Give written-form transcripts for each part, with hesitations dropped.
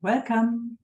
Welcome.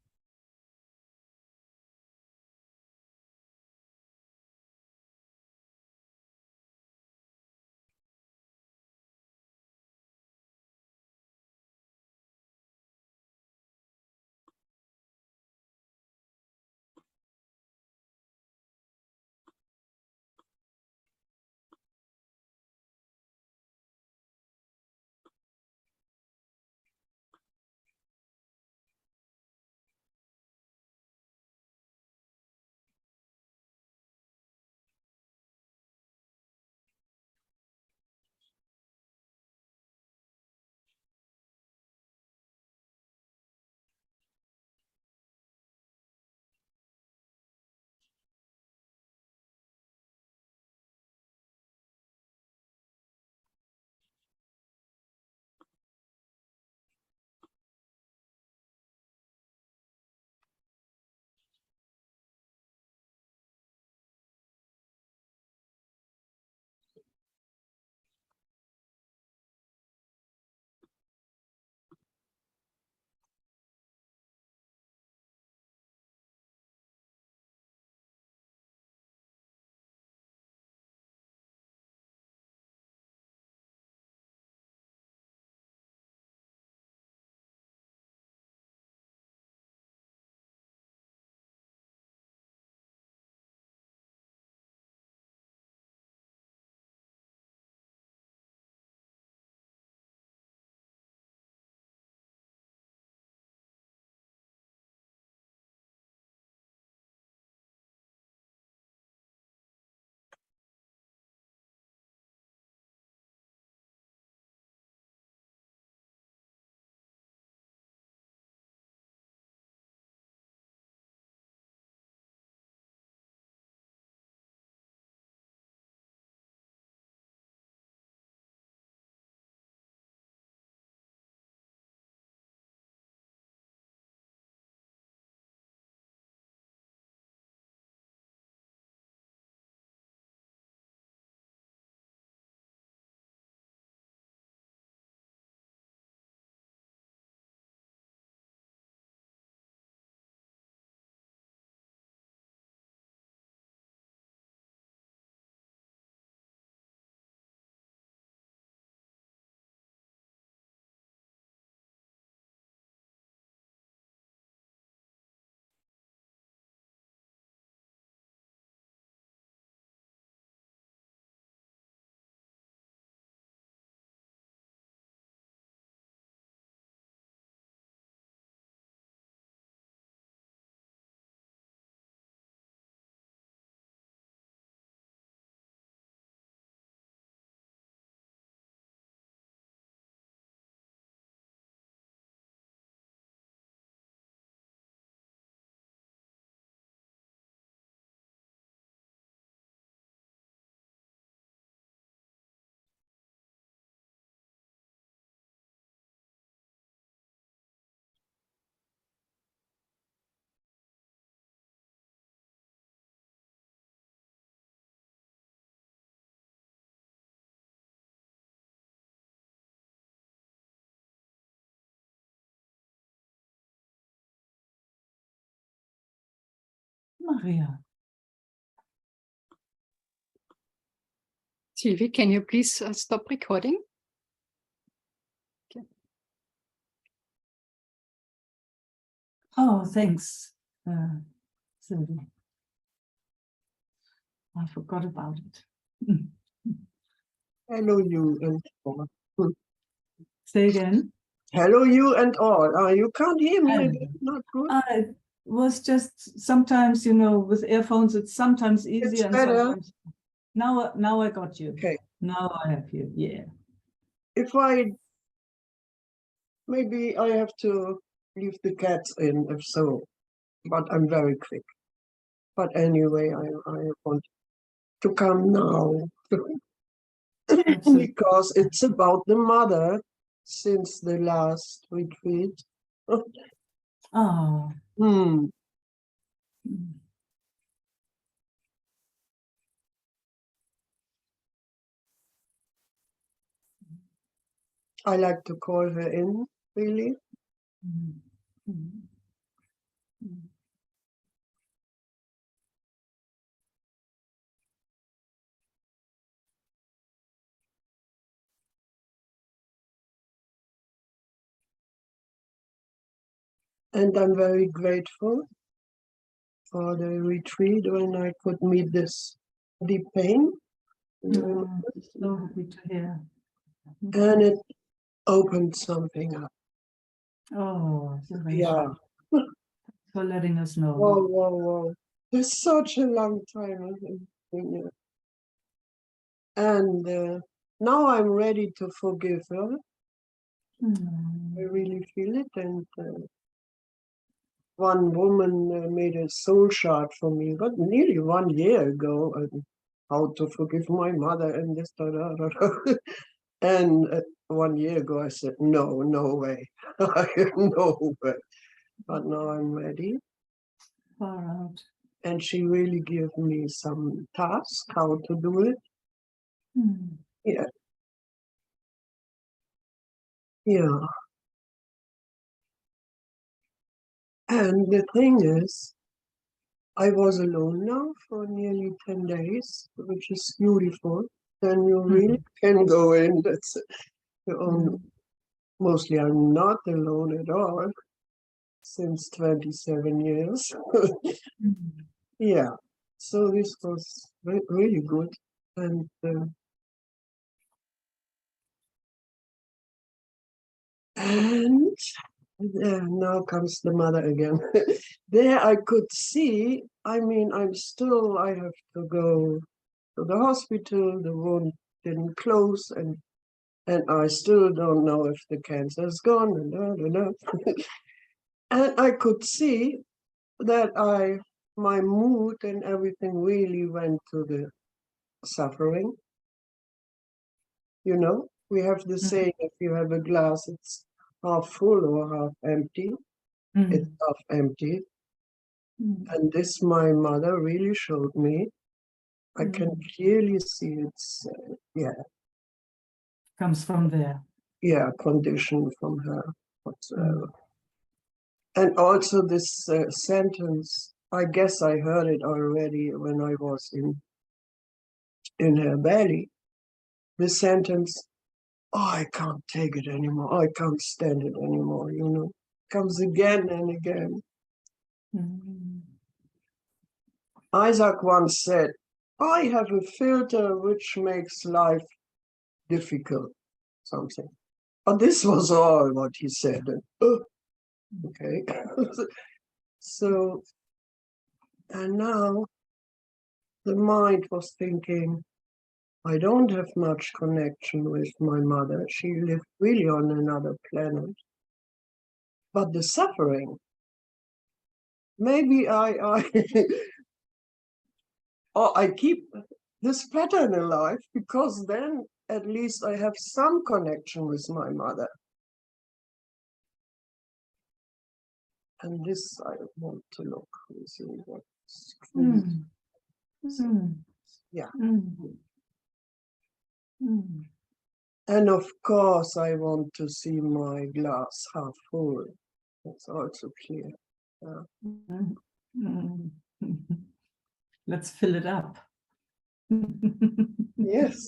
Maria. Sylvie, can you please stop recording? Okay. Oh, thanks, Sylvie. I forgot about it. Hello, you and all. Say again. Hello, you and all. You can't hear me. Hello. That's not good. It was just sometimes, with earphones, it's sometimes easier It's and better. sometimes. Now I got you. Okay. Now I have you. Yeah. Maybe I have to leave the cats in, if so, but I'm very quick. But anyway, I want to come now because it's about the mother since the last retreat. Oh. I like to call her in, really. Mm. Mm. And I'm very grateful for the retreat when I could meet this deep pain. Mm. So happy to hear. And it opened something up. Oh, so thank Yeah. you for letting us know. Whoa, whoa, whoa. It's such a long time. And now I'm ready to forgive her. I Mm. really feel it. And one woman made a soul chart for me, but nearly 1 year ago, how to forgive my mother and this, da, da, da, da. And 1 year ago, I said, no, no way. No way. But now I'm ready. Far out. And she really gave me some tasks, how to do it. Mm. Yeah. Yeah. And the thing is, I was alone now for nearly 10 days, which is beautiful. Then you really can go in. That's your own. Mostly I'm not alone at all since 27 years. Mm. Yeah. So this was really good. And now comes the mother again. There I could see, I mean, I have to go to the hospital, the wound didn't close, and I still don't know if the cancer is gone, and and I could see that my mood and everything really went to the suffering. You know, we have the saying, if you have a glass, it's half full or half empty. It's Mm. half empty. Mm. And this my mother really showed me. I can clearly see it's, Comes from there. condition from her whatsoever. Mm. And also this sentence, I guess I heard it already when I was in her belly. The sentence, oh, I can't take it anymore. I can't stand it anymore, comes again and again. Mm. Isaac once said, I have a filter which makes life difficult, something. But this was all what he said. Okay. So, and now the mind was thinking, I don't have much connection with my mother. She lived really on another planet. But the suffering, maybe I or I keep this pattern alive because then at least I have some connection with my mother. And this I want to look and see what's Mm. Mm. yeah. Mm. Mm. And of course I want to see my glass half full. That's also clear. Mm. Mm. Let's fill it up. Yes.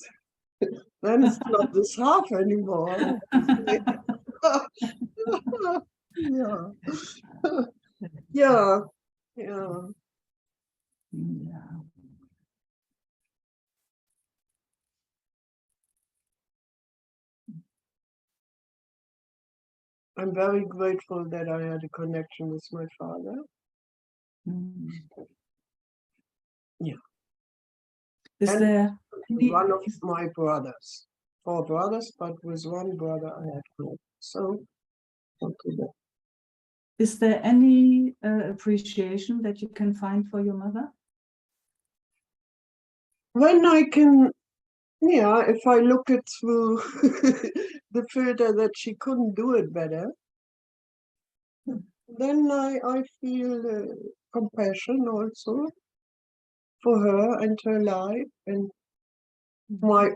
Then it's not this half anymore. Yeah. Yeah. Yeah. Yeah. I'm very grateful that I had a connection with my father. Mm. Yeah. Is And there any, one of my brothers. 4 brothers, but with one brother I had connection. So, okay. is there any appreciation that you can find for your mother? When I can, if I look it through the filter that she couldn't do it better, then I feel compassion also for her and her life. And my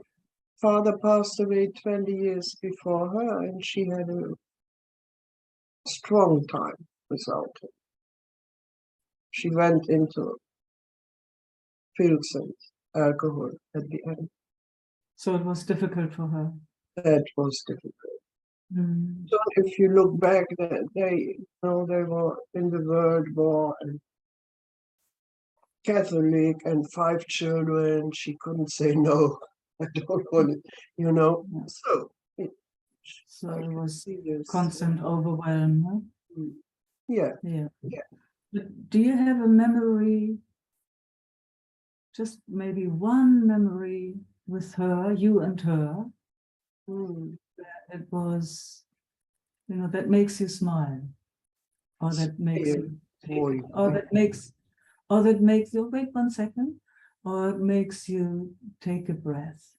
father passed away 20 years before her, and she had a strong time. without him. She went into pills and alcohol at the end. So it was difficult for her. That was difficult. Mm. So if you look back, they were in the World War and Catholic and 5 children. She couldn't say no. I don't want it, Yeah. So, So I it can was see this. constant overwhelm. Huh? Yeah. Yeah. Yeah. But do you have a memory, just maybe one memory with her, you and her, Mm. it was, that makes you smile, or that makes you, Boy. or that makes you, wait 1 second, or it makes you take a breath.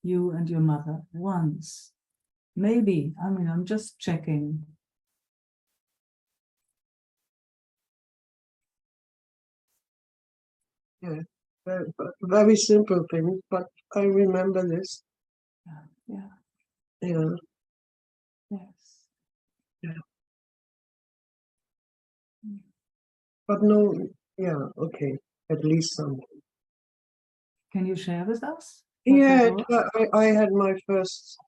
You and your mother once, maybe, I'm just checking. Yeah. Very simple thing, but I remember this. Yeah. Yeah. Yes. Yeah. But no, yeah, okay, at least something. Can you share with us? what Yeah, that was? I had my first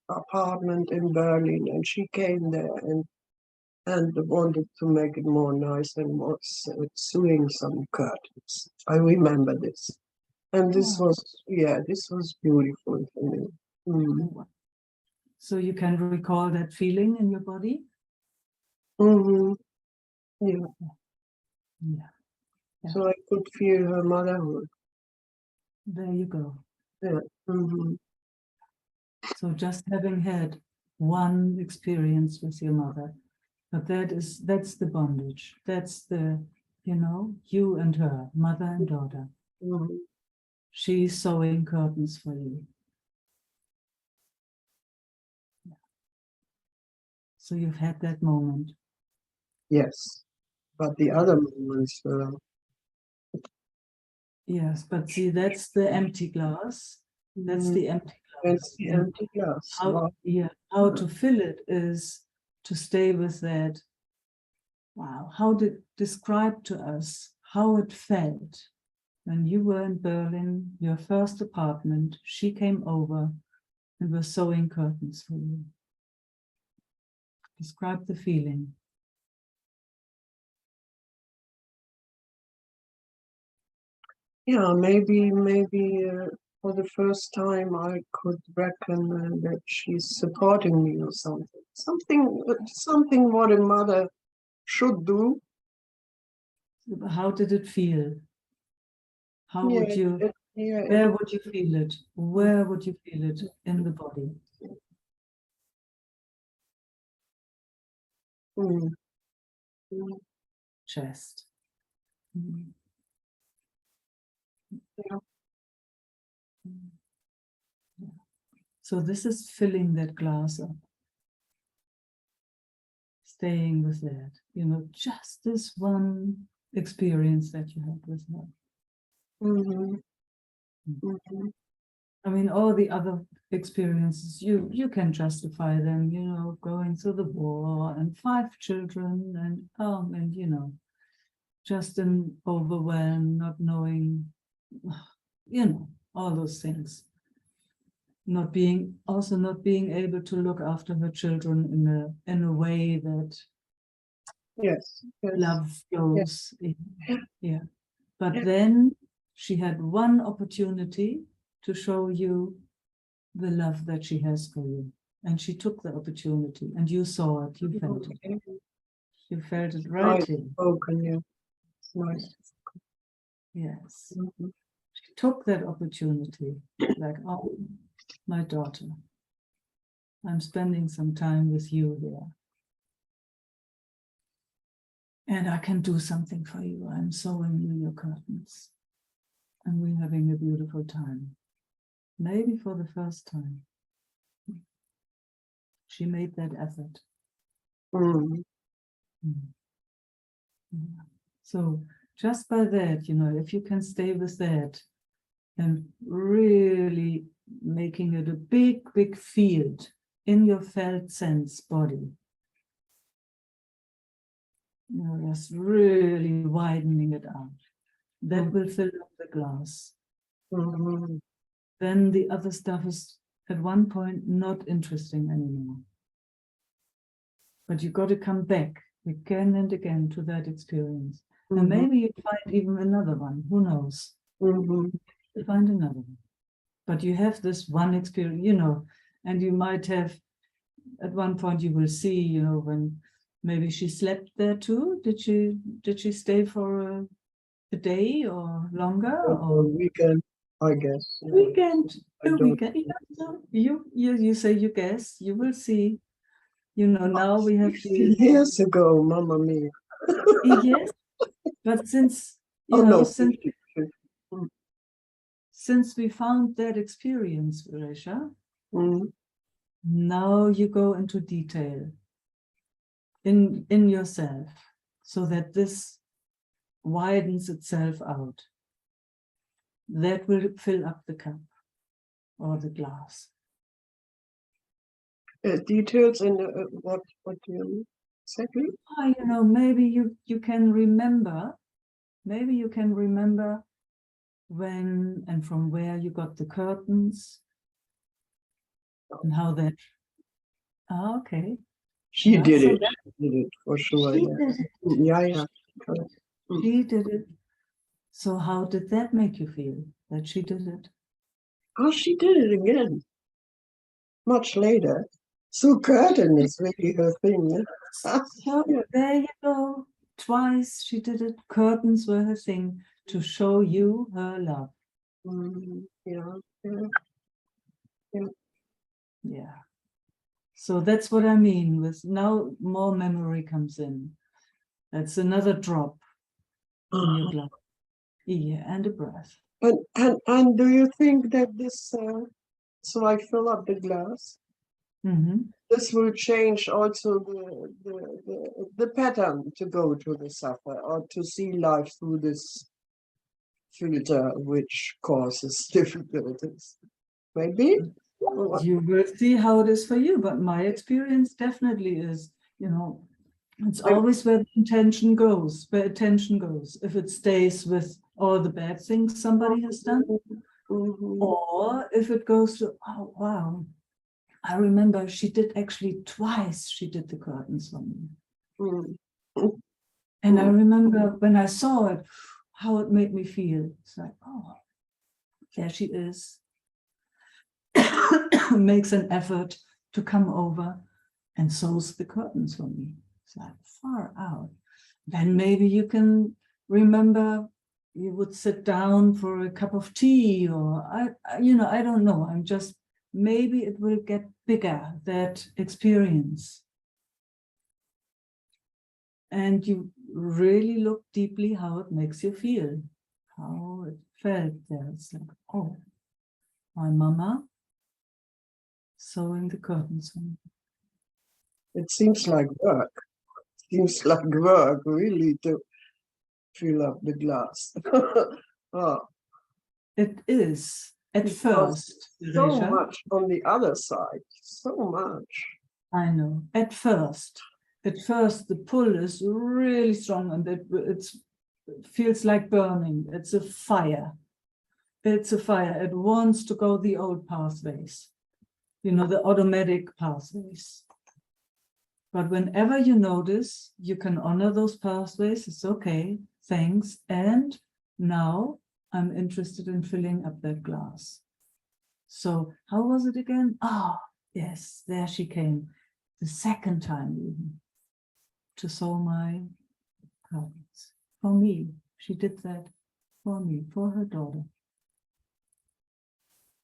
apartment in Berlin, and she came there and wanted to make it more nice and was sewing some curtains. I remember this, and this Oh. was beautiful for me. Mm. So you can recall that feeling in your body? Mm-hmm. Yeah. Yeah. Yeah. So I could feel her motherhood. There you go. Yeah. Mm-hmm. So just having had one experience with your mother, but that's the bondage. That's the, you and her, mother and daughter. Mm-hmm. She's sewing curtains for you. So you've had that moment. Yes, but the other moments were. Yes, but see, that's the empty glass. That's the empty glass. It's the empty glass. How to fill it is to stay with that. Wow, describe to us how it felt when you were in Berlin, your first apartment. She came over and was sewing curtains for you. Describe the feeling. Yeah, maybe for the first time I could reckon that she's supporting me or something. Something what a mother should do. How did it feel? How Yeah, would you, where would you feel it? Where would you feel it in the body? Mm. Mm. Chest. Mm. Yeah. Yeah. So this is filling that glass up. Staying with that, just this one experience that you had with her. Mm-hmm. Mm-hmm. All the other experiences, you can justify them, going through the war and 5 children and just an overwhelm, not knowing, all those things. Not being able to look after her children in a way that Yes. love goes. Yeah. Yeah. But Yeah. then she had one opportunity to show you the love that she has for you. And she took the opportunity and you saw it, you felt it. You felt it right here. Spoken, yeah. Nice. Yes. Mm-hmm. She took that opportunity, like, oh, my daughter, I'm spending some time with you here. And I can do something for you. I'm sewing you your curtains. And we're having a beautiful time. Maybe for the first time. She made that effort. Mm-hmm. Yeah. So just by that, if you can stay with that and really making it a big, big field in your felt sense body, You know, just really widening it out. That Mm. will fill up the glass. Mhm. Then the other stuff is at one point not interesting anymore. But you got to come back again and again to that experience. And Mhm. maybe you find even another one, who knows? Mhm. You find another one. But you have this one experience, you know, and you might have, at one point you will see, you know, when maybe she slept there too. Did she stay for a day or longer, A or weekend, I guess. Yeah. weekend? I A don't- weekend. Yeah, so you say you guess, you will see. You know, now we have 16 years ago, Mamma Mia. yes, but since you Oh know, no, since 50, 50. since we found that experience, Resha, Mm. now you go into detail in yourself, so that this widens itself out. That will fill up the cup or the glass. Details in what do you mean exactly? You know, maybe you can remember, maybe you can remember when and from where you got the curtains and how that. Oh, okay. She Yeah, did so it. She did it for sure. she Yeah. did it. Yeah, yeah. Correct. She did it. So how did that make you feel that she did it? Oh, she did it again. Much later. So curtain is really her thing. Yeah? So Yeah. there you go. Twice she did it. Curtains were her thing to show you her love. Yeah. Yeah. Yeah. So that's what I mean with now more memory comes in. That's another drop in your glass. Yeah, and a breath. And do you think that this so I fill up the glass? Mm-hmm. This will change also the pattern to go to the supper or to see life through this filter, which causes difficulties. Maybe? Or what? You will see how it is for you, but my experience definitely is, you know, it's always where the intention goes, where attention goes. If it stays with all the bad things somebody has done, Mhm. or if it goes to, oh, wow, I remember she did actually twice, she did the curtains for me. Mm. And I remember when I saw it, how it made me feel. It's like, oh, there she is. Makes an effort to come over and sews the curtains for me. It's like far out. Then maybe you can remember you would sit down for a cup of tea, or I don't know. I'm just, maybe it will get bigger, that experience. And you really look deeply how it makes you feel, how it felt there. It's like, oh, my mama sewing the curtains for me. It seems like work. Seems like work, really, to fill up the glass. Oh, It is at because first, so Resha, much on the other side, so much. I know. At first, the pull is really strong, and it feels like burning. It's a fire. It's a fire. It wants to go the old pathways, you know, the automatic pathways. But whenever you notice, you can honor those pathways. It's okay. Thanks. And now I'm interested in filling up that glass. So how was it again? Ah, yes, there she came. The second time even to sew my curtains. For me, she did that for me, for her daughter.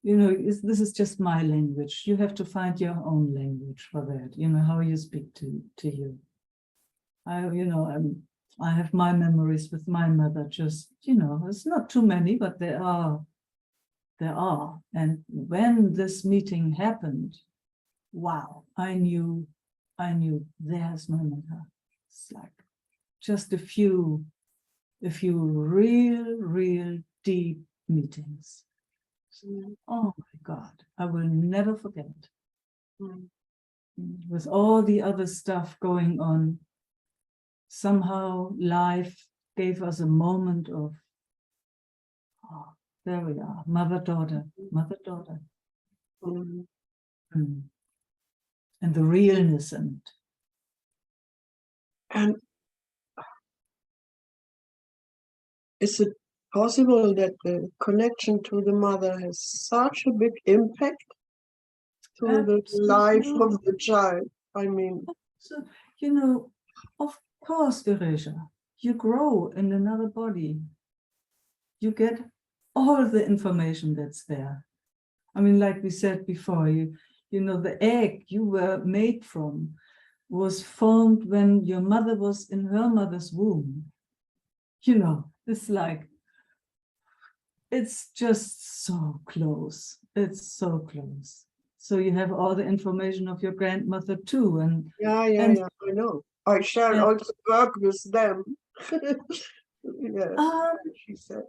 You know, this is just my language. You have to find your own language for that, you know, how you speak to you. I have my memories with my mother, just, you know, it's not too many, but there are. And when this meeting happened, wow, I knew there's my mother. It's like just a few real deep meetings. Oh my God, I will never forget. Mm. With all the other stuff going on, somehow life gave us a moment of, oh, there we are, mother-daughter, mother-daughter. Mm. And the realness and And is it possible that the connection to the mother has such a big impact to the life of the child? I mean, so, you know, of course, Vereja, you grow in another body. You get all the information that's there. I mean, like we said before, you know, the egg you were made from was formed when your mother was in her mother's womb. You know, it's like, it's just so close. It's so close. So you have all the information of your grandmother too. And yeah, I know. I shall Yeah. also work with them. Yes, she said.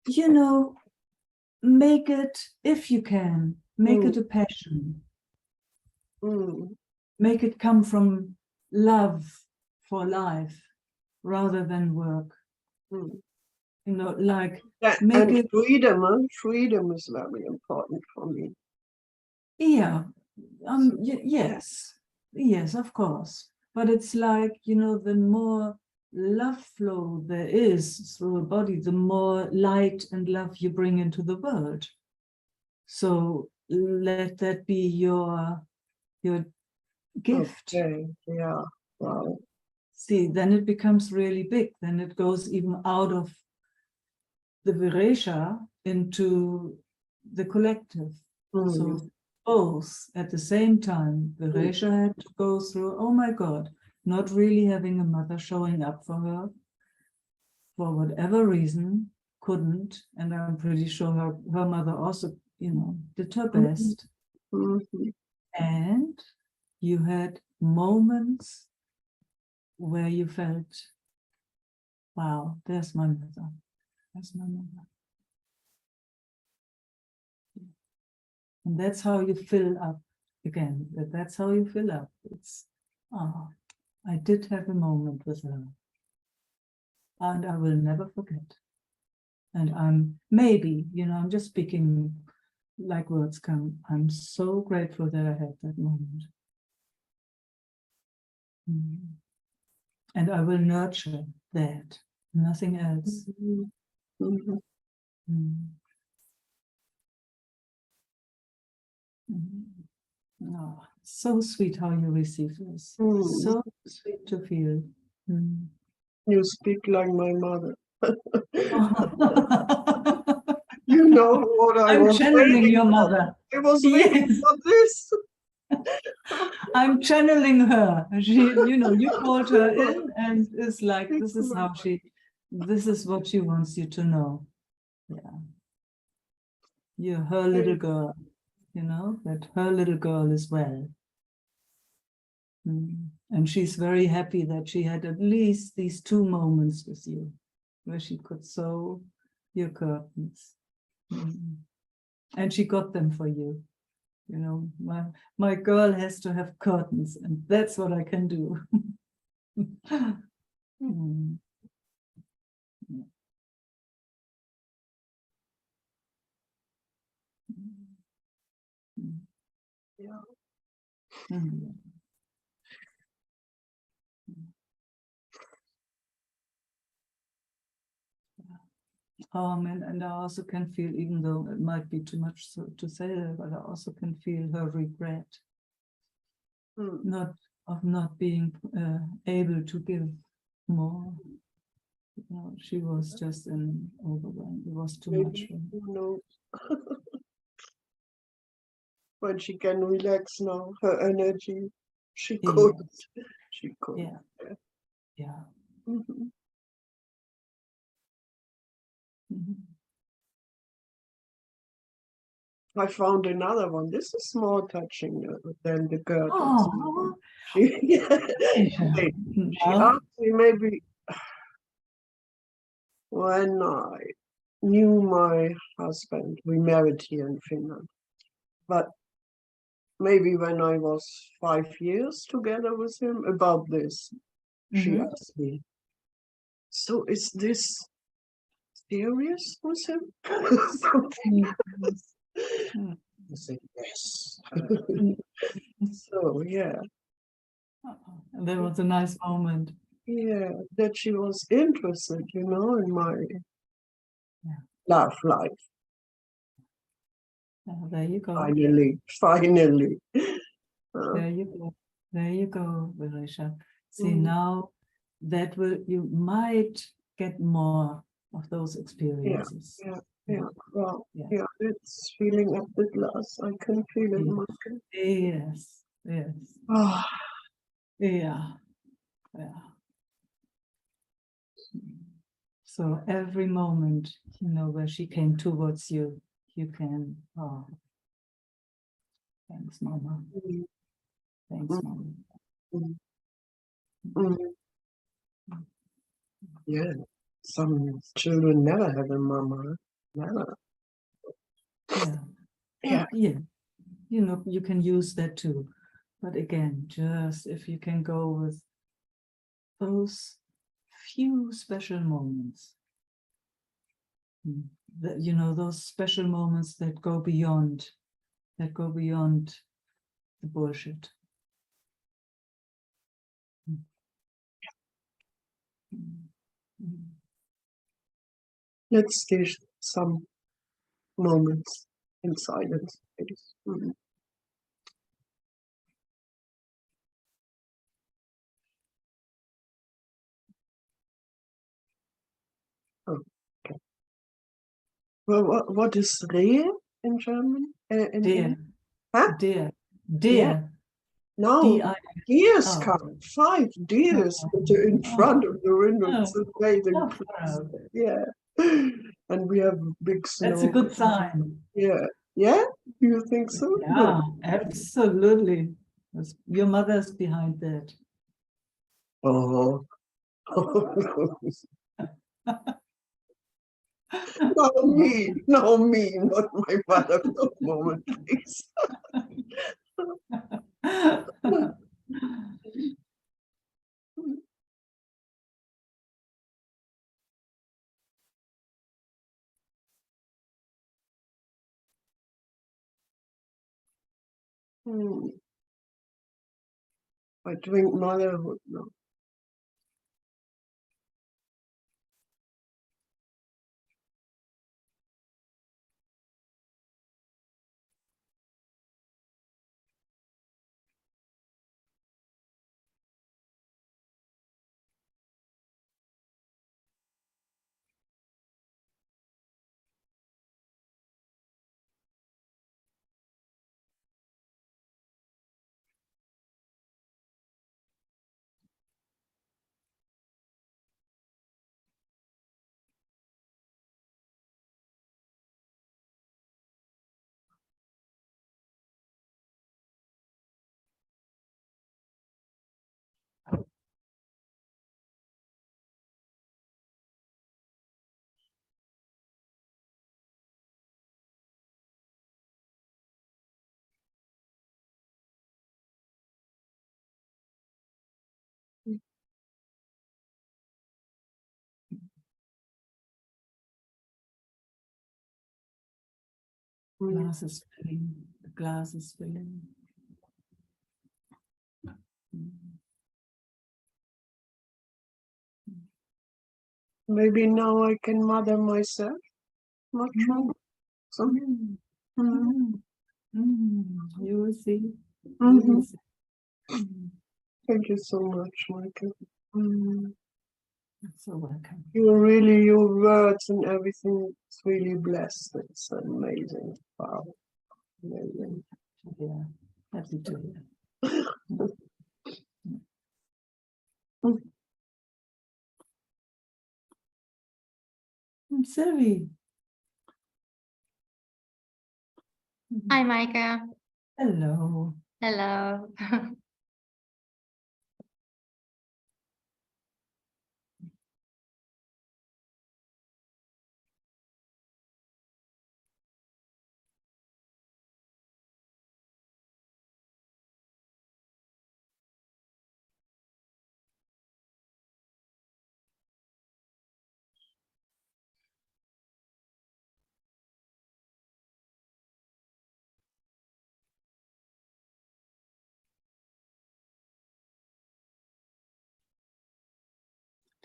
you know, make it, if you can, make it a passion. Mm. Make it come from love for life rather than work. Mm. You know, like That, make and it, freedom, freedom is very important for me. yeah, yes, of course. But it's like, you know, the more love flow there is through a body, the more light and love you bring into the world. So let that be your gift. Okay, yeah, wow. See, then it becomes really big. Then it goes even out of the Viresha into the collective. Mm. So both at the same time, Viresha had to go through, oh my God, not really having a mother showing up for her for whatever reason, couldn't. And I'm pretty sure her mother also, you know, did her best. Mhm. And you had moments where you felt, wow, there's my mother. That's my mother. And that's how you fill up again. That's how you fill up. It's, oh, I did have a moment with her. And I will never forget. And I'm maybe, you know, I'm just speaking like words come. I'm so grateful that I had that moment. And I will nurture that, nothing else. Mhm. Oh, so sweet how you receive this. Mm. So sweet to feel. You speak like my mother. Oh. You know what I I'm was channeling waiting your for. mother. I was waiting Yes, for this. I'm channeling her. You know, you called her in, and it's like, this is how this is what she wants you to know. Yeah. You're her little girl, you know, that her little girl is well. And she's very happy that she had at least these 2 moments with you, where she could sew your curtains. And she got them for you. You know, my girl has to have curtains, and that's what I can do. Yeah. And I also can feel, even though it might be too much to say that, but I also can feel her regret, not being able to give more. You know, she was just overwhelmed. It was too much for her. Who knows? When she can relax now, her energy, she could. She could. Yeah. Mhm. I found another one. This is more touching than the girl. Oh, She asked me maybe when I knew my husband, we married here in Finland, but maybe when I was 5 years together with him, about this. she Mhm. asked me, so is this serious with him? Something. Mm. I said, yes. Mm. So, yeah, There was a nice moment. yeah, that she was interested, in my Yeah. love life. There you go. Finally. There you go. There you go, Virisha. See, Mm. now that you might get more of those experiences. Yeah, well, Yeah. yeah, it's feeling up the glass. I can feel it, Yeah. Michael. Yes. Yes. Ah, Yeah. Yeah. So every moment, where she came towards you, you can, oh, thanks, Mama. mm, Thanks, Mama. mm, mm. Yeah, some children never have a mama. Never. Yeah. Yeah. Yeah. You can use that too. But again, just if you can go with those few special moments, those special moments that go beyond the bullshit. Let's stay some moments in silence, please. Mm. Oh, okay. Well, what is Rehe in German? In Dear, English? Huh? dear, Yeah. dear, No, D-I, deers oh, come. 5 deers oh, in front oh, of the window. oh, It's amazing. so proud. Yeah. And we have big That's a snow. good sign. Yeah. Yeah? Do you think so? Yeah, absolutely. Your mother's behind that. Oh. No me, not my mother for a moment, please. Hmm. I drink motherhood now. Hmm. Glass is filling. The glass is filling. Maybe now I can mother myself much more. Mm, Mm. You will see. You Mhm. will see. Mm, Thank you so much, Michael. Mm. you're so welcome. Your words and everything is really blessed. It's amazing. Wow. Amazing. Yeah, happy to hear. Sylvie. Hi, Micah. Hello. Hello.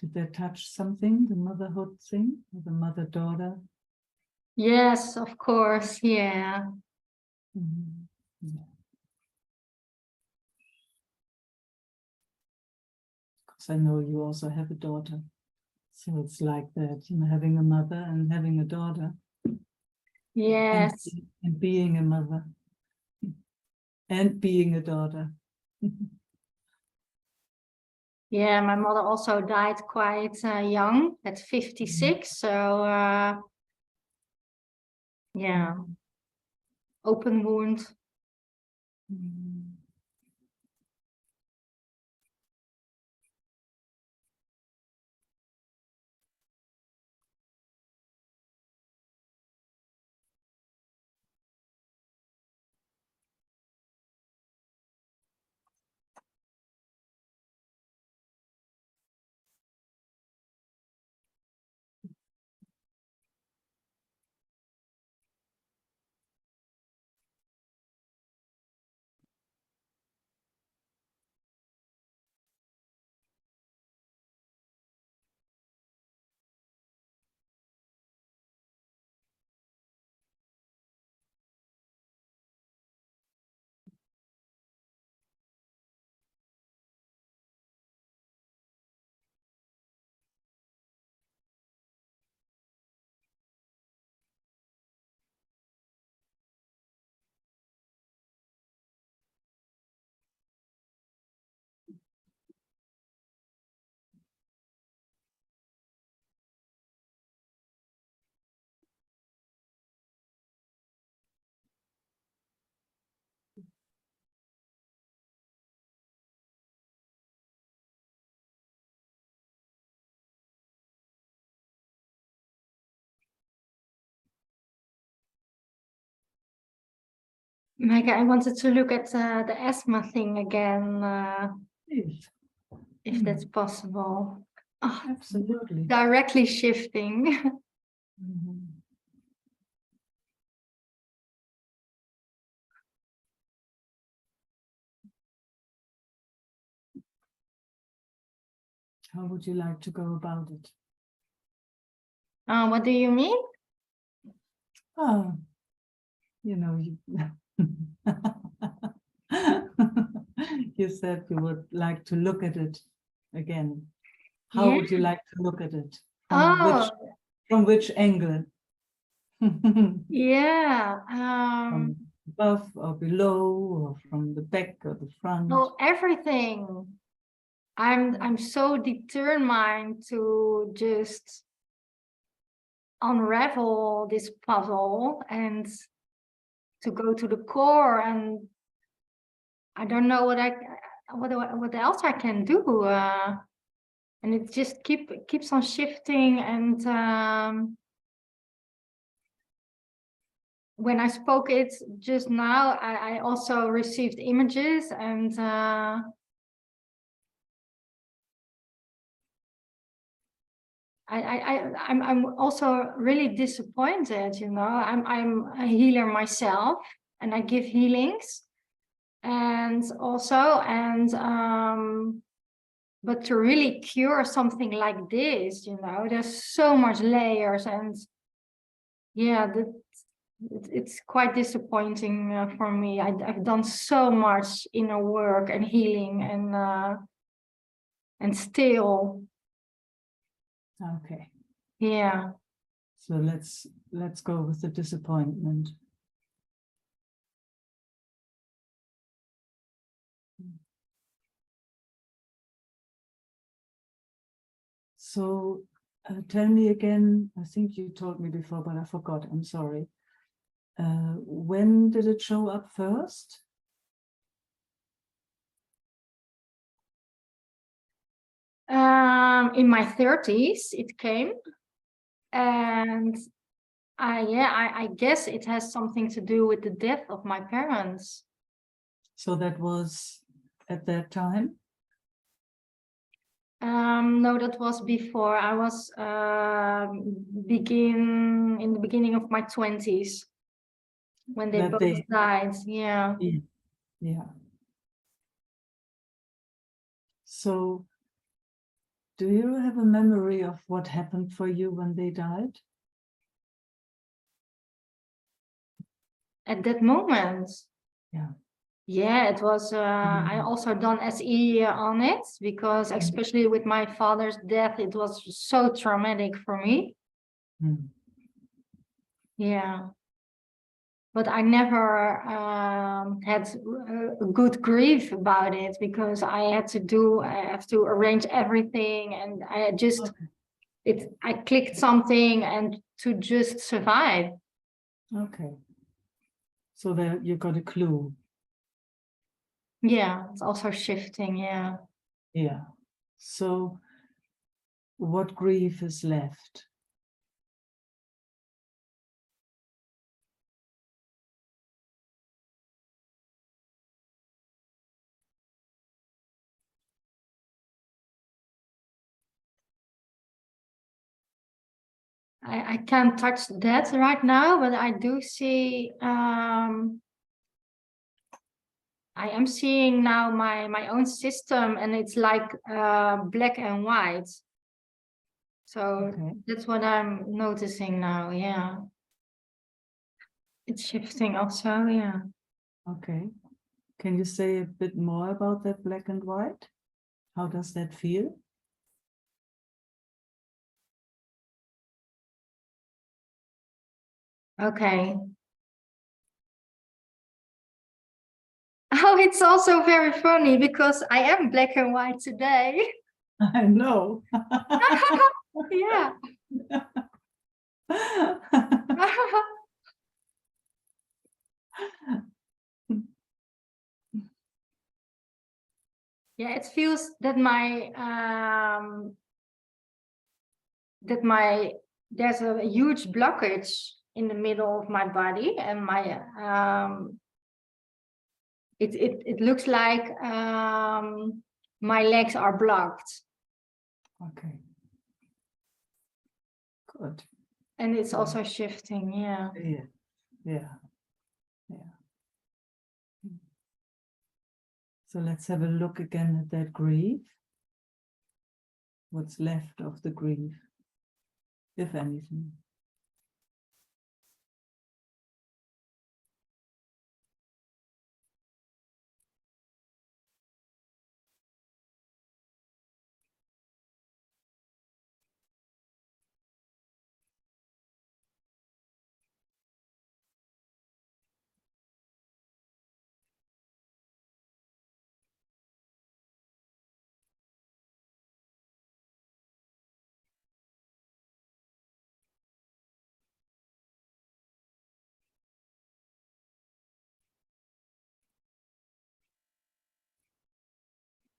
Did they touch something, the motherhood thing, or the mother-daughter? Yes, of course. Yeah. Mhm. Yeah. Because I know you also have a daughter. So it's like that, you know, having a mother and having a daughter Yes. and being a mother and being a daughter. Yeah, my mother also died quite young, at 56. So yeah, open wound. Mm. Meike, I wanted to look at the asthma thing again, Yes, if that's possible. Oh, absolutely. directly shifting. Mhm. How would you like to go about it? What do you mean? Oh, you know, you said you would like to look at it again. How Yeah. would you like to look at it? Oh, From which angle? yeah. From above or below, or from the back or the front? Oh, everything. I'm so determined to just unravel this puzzle and to go to the core, and I don't know what else I can do, and it just keeps on shifting. And when I spoke it just now, I also received images, and I'm also really disappointed, you know. I'm a healer myself, and I give healings, and but to really cure something like this, you know, there's so much layers, and yeah, it's quite disappointing for me. I've done so much inner work and healing, and still, Okay, yeah. so let's go with the disappointment. So tell me again, I think you told me before, but I forgot, I'm sorry. When did it show up first? In my 30s, it came, and I guess it has something to do with the death of my parents. So that was at that time? No, that was before. I was in the beginning of my 20s when they That both they, died. Yeah. yeah. So Do you have a memory of what happened for you when they died? At that moment. Yeah. Yeah, it was, I Mm. also done SE on it, because especially with my father's death, it was so traumatic for me. Mm. Yeah. But I never had a good grief about it, because I have to arrange everything, and I just, Okay. I clicked something and to just survive. Okay. So there you got a clue. Yeah, it's also shifting, yeah. Yeah. So what grief is left? I can't touch that right now, but I do see, I am seeing now my own system, and it's like black and white. So Okay. that's what I'm noticing now, yeah. It's shifting also, yeah. Okay. Can you say a bit more about that black and white? How does that feel? Okay. Oh, it's also very funny, because I am black and white today. I know. Yeah. Yeah, it feels that there's a huge blockage in the middle of my body, and it looks like my legs are blocked, Okay. Good. and it's Yeah. also shifting, yeah. Yeah. Yeah. Yeah. So let's have a look again at that grief. What's left of the grief, if anything?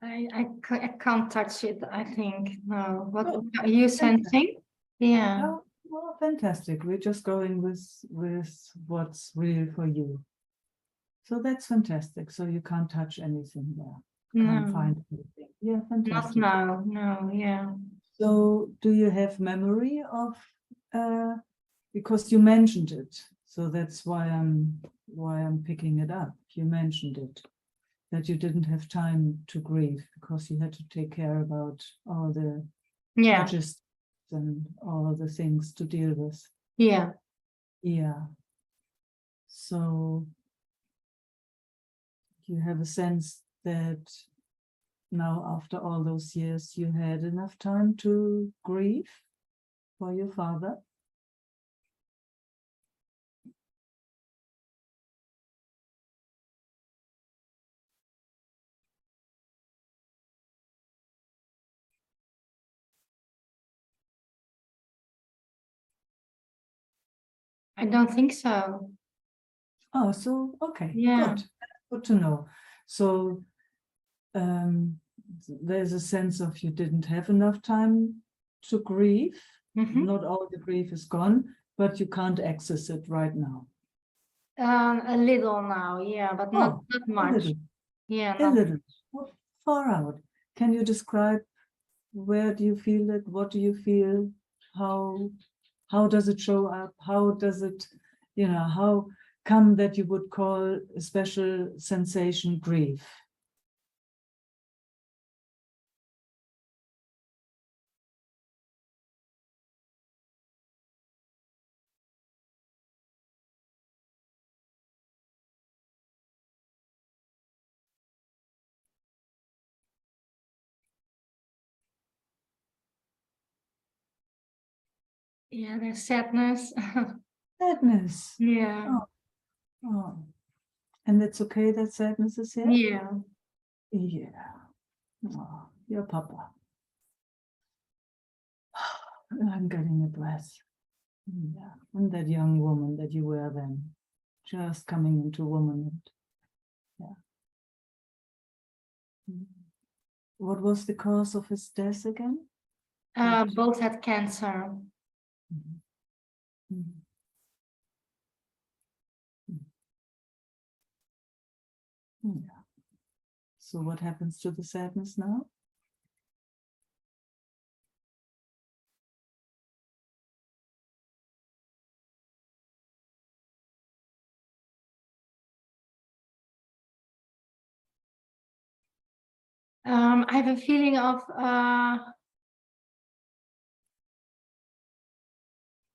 I can't touch it, I think. No. What Oh, are you fantastic. sensing? Yeah. Oh, well, fantastic. We're just going with what's real for you. So that's fantastic. So you can't touch anything there. Can't No, find anything. Yeah, not fantastic. now. No, yeah. So do you have memory of because you mentioned it, so that's why I'm picking it up. You mentioned it, that you didn't have time to grieve because you had to take care about all the Yeah, logistics and all the things to deal with. yeah. Yeah. So you have a sense that now, after all those years, you had enough time to grieve for your father? I don't think so. Oh, so okay, Yeah. good to know. So there's a sense of you didn't have enough time to grieve. Mhm. Not all the grief is gone, but you can't access it right now. A little now, yeah, but not Oh, a much. little, Yeah, a not. little. Far out. Can you describe where do you feel it? What do you feel? How does it show up? How does it, how come that you would call a special sensation grief? Yeah, there's sadness. Sadness. Yeah. Oh, oh. And it's okay that sadness is here? Yeah. Yeah. Oh, your papa. I'm getting a breath. Yeah. And that young woman that you were then, just coming into womanhood. Yeah. What was the cause of his death again? Both had cancer. Mhm. Mhm. Yeah. So what happens to the sadness now? I have a feeling of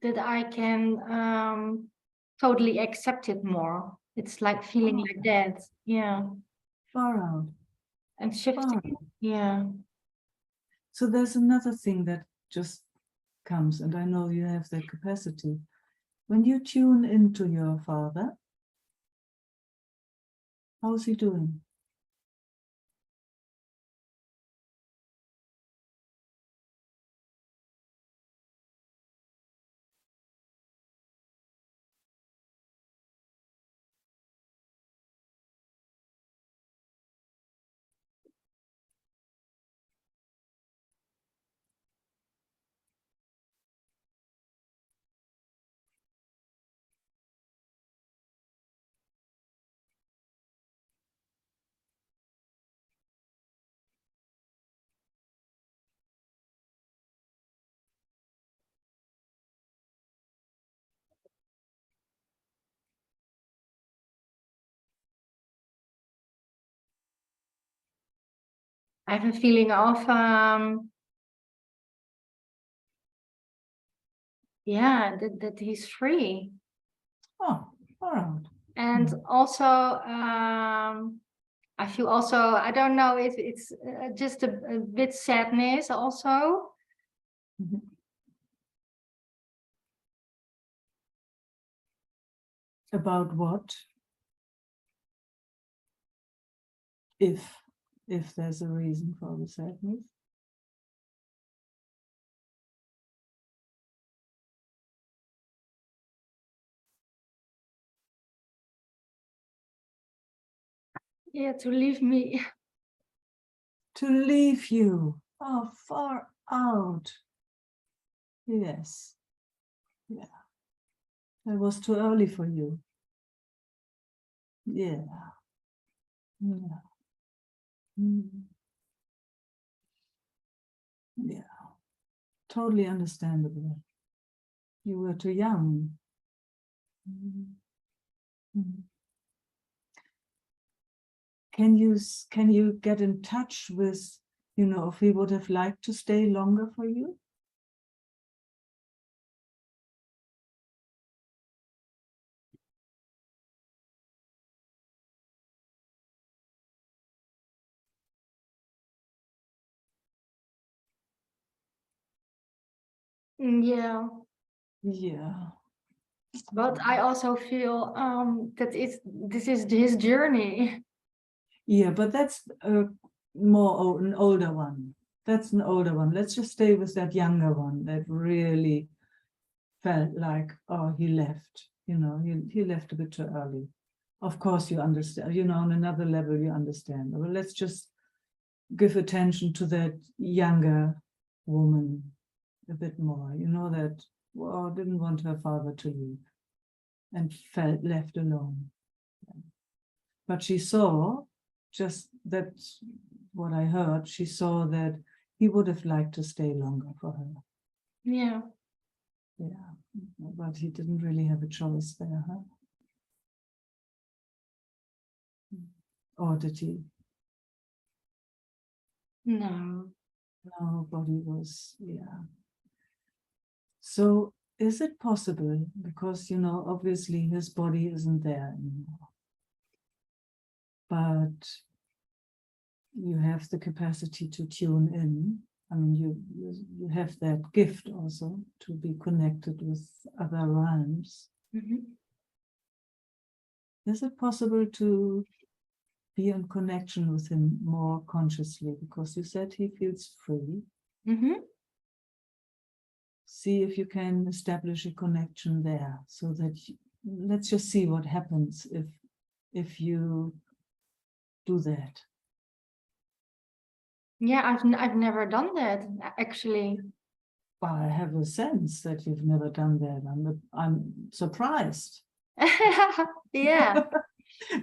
that I can totally accept it more. It's like feeling like that. Yeah. Far out. And Far shifting. out. Yeah. So there's another thing that just comes, and I know you have that capacity. When you tune into your father, how's he doing? I have a feeling of yeah, that he's free. Oh, far out. And also I feel also, I don't know if it's just a bit sadness also. Mhm. About what? If there's a reason for the sadness. Yeah, to leave me. To leave you. Oh, far out. Yes. Yeah. It was too early for you. Yeah. Yeah. Mm. Yeah. Totally understandable. You were too young. Mm. Mm. Can you get in touch with, if he would have liked to stay longer for you? Yeah. Yeah. But I also feel that this is his journey. Yeah, but that's an older one. That's an older one. Let's just stay with that younger one that really felt like, oh, he left. He left a bit too early. Of course, you understand. On another level, you understand. Well, let's just give attention to that younger woman a bit more. That didn't want her father to leave and felt left alone. But she saw, just that's what I heard, she saw that he would have liked to stay longer for her. Yeah. Yeah, but he didn't really have a choice there, huh? Or did he? No. Nobody was, yeah. So is it possible, because, obviously his body isn't there anymore, but you have the capacity to tune in. I mean, you have that gift also to be connected with other realms. Is it possible to be in connection with him more consciously? Because you said he feels free. See if you can establish a connection there, so that let's just see what happens if you do that. Yeah, I've never done that actually. But I have a sense that you've never done that. I'm surprised. Yeah.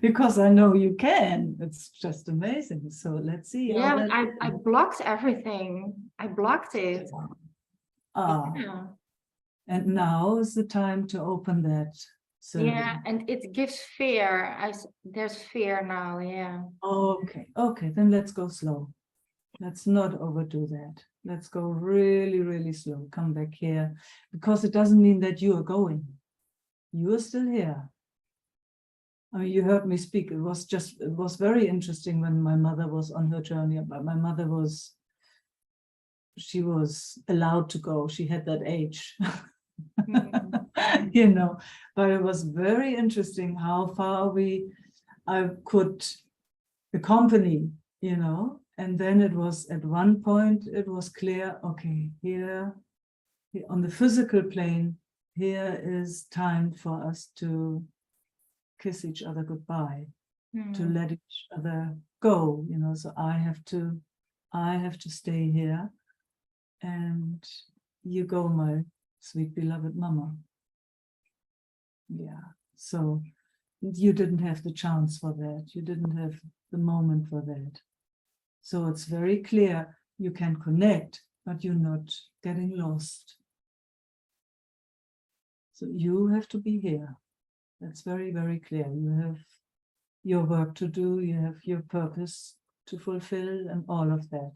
Because I know you can. It's just amazing. So let's see. how Yeah, that I goes. blocked everything. I blocked it. Ah, Yeah. and now is the time to open that. So Yeah, and it gives fear. There's fear now. Yeah. okay, then let's go slow. Let's not overdo that. Let's go really, really slow. Come back here, because it doesn't mean that you are going. You are still here. I mean, you heard me speak. It was very interesting when my mother was on her journey. But my mother she was allowed to go. She had that age, you know. But it was very interesting how far I could accompany, you know. And then it was at one point, it was clear, okay, here on the physical plane, here is time for us to kiss each other goodbye, to let each other go, you know. So I have to stay here, and you go, my sweet beloved mama. Yeah, so you didn't have the chance for that. You didn't have the moment for that. So it's very clear you can connect, but you're not getting lost. So you have to be here. That's very, very clear. You have your work to do, you have your purpose to fulfill, and all of that.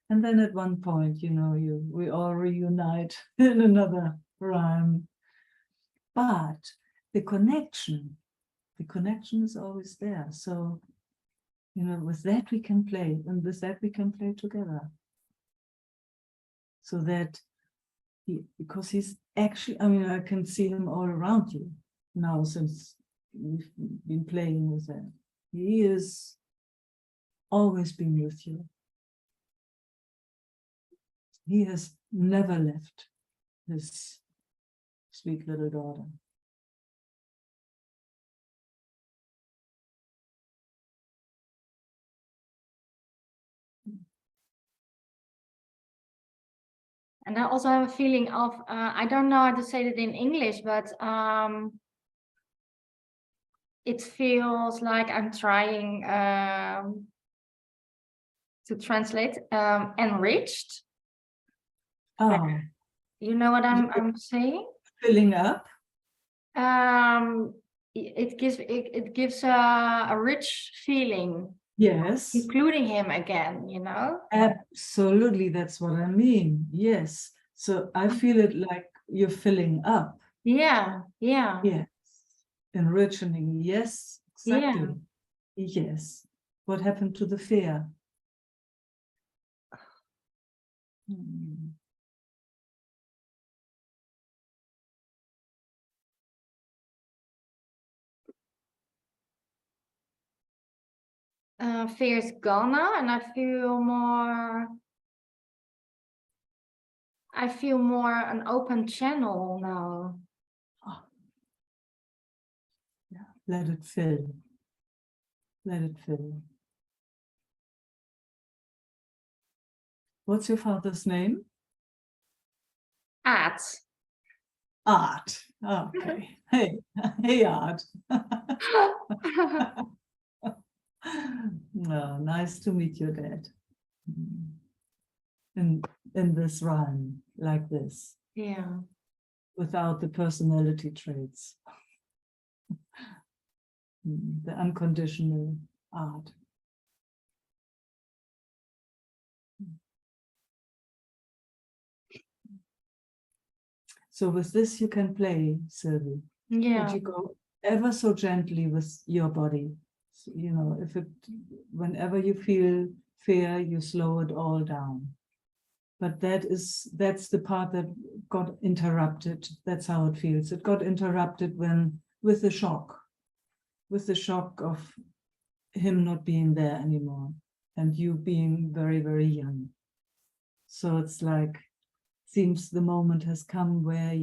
And then at one point, you know, we all reunite in another rhyme. But the connection is always there. So, you know, with that we can play, and with that we can play together. So that because he's actually, I mean, I can see him all around you now since we've been playing with that. He is always been with you. He has never left his sweet little daughter. And I also have a feeling of, I don't know how to say it in English, but it feels like I'm trying to translate enriched. Ah, You know what I'm saying? filling up. It gives a rich feeling, Yes, including him again, you know? absolutely. That's what I mean. Yes. So I feel it like you're filling up. Yeah, yeah. Yes. Enriching. Yes, exactly. Yes. What happened to the fear? Hmm. Fear is gone now, and I feel more an open channel now. Oh. Yeah. Let it fill. Let it fill. What's your father's name? Art. Art. Okay. Hey, hey, Art. Oh, nice to meet your dad. In this rhyme, like this, Yeah. without the personality traits. The unconditional art. So with this you can play, Sylvie. Yeah. But you go ever so gently with your body. So, you know, whenever you feel fear, you slow it all down. But that's the part that got interrupted. That's how it feels. It got interrupted with the shock of him not being there anymore and you being very, very young. So it's like, seems the moment has come where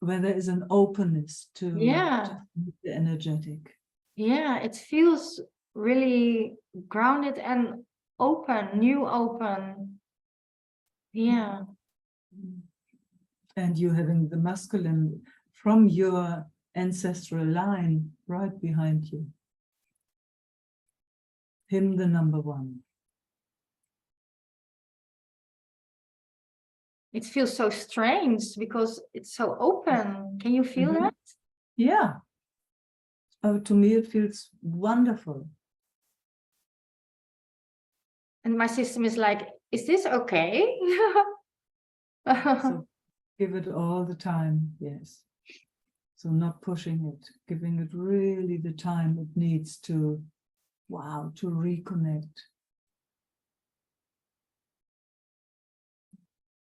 there is an openness to the energetic. Yeah, it feels really grounded and open, new open. Yeah. And you having the masculine from your ancestral line right behind you. Him, the number one. It feels so strange because it's so open. Can you feel that? Yeah. Oh, to me, it feels wonderful. And my system is like, is this okay? So give it all the time, yes. So not pushing it, giving it really the time it needs to, wow, to reconnect.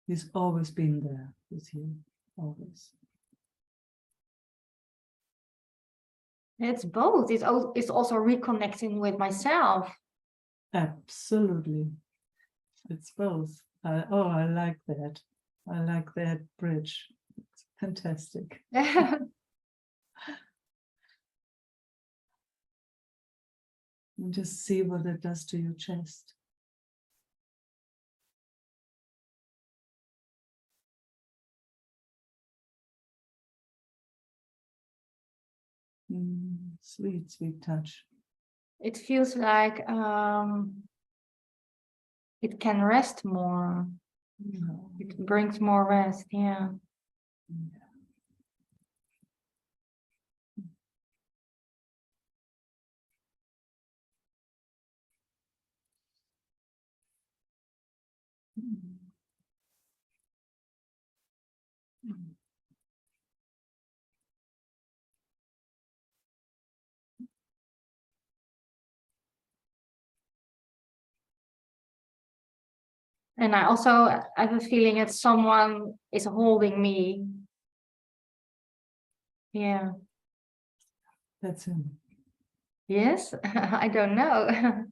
He's always been there with you, always. It's both. It's also reconnecting with myself. Absolutely. It's both. I like that. I like that bridge. It's fantastic. And just see what it does to your chest. Sweet, sweet touch. It feels like it can rest more. It brings more rest, yeah. And I also have a feeling that someone is holding me. Yeah. That's him. Yes, I don't know.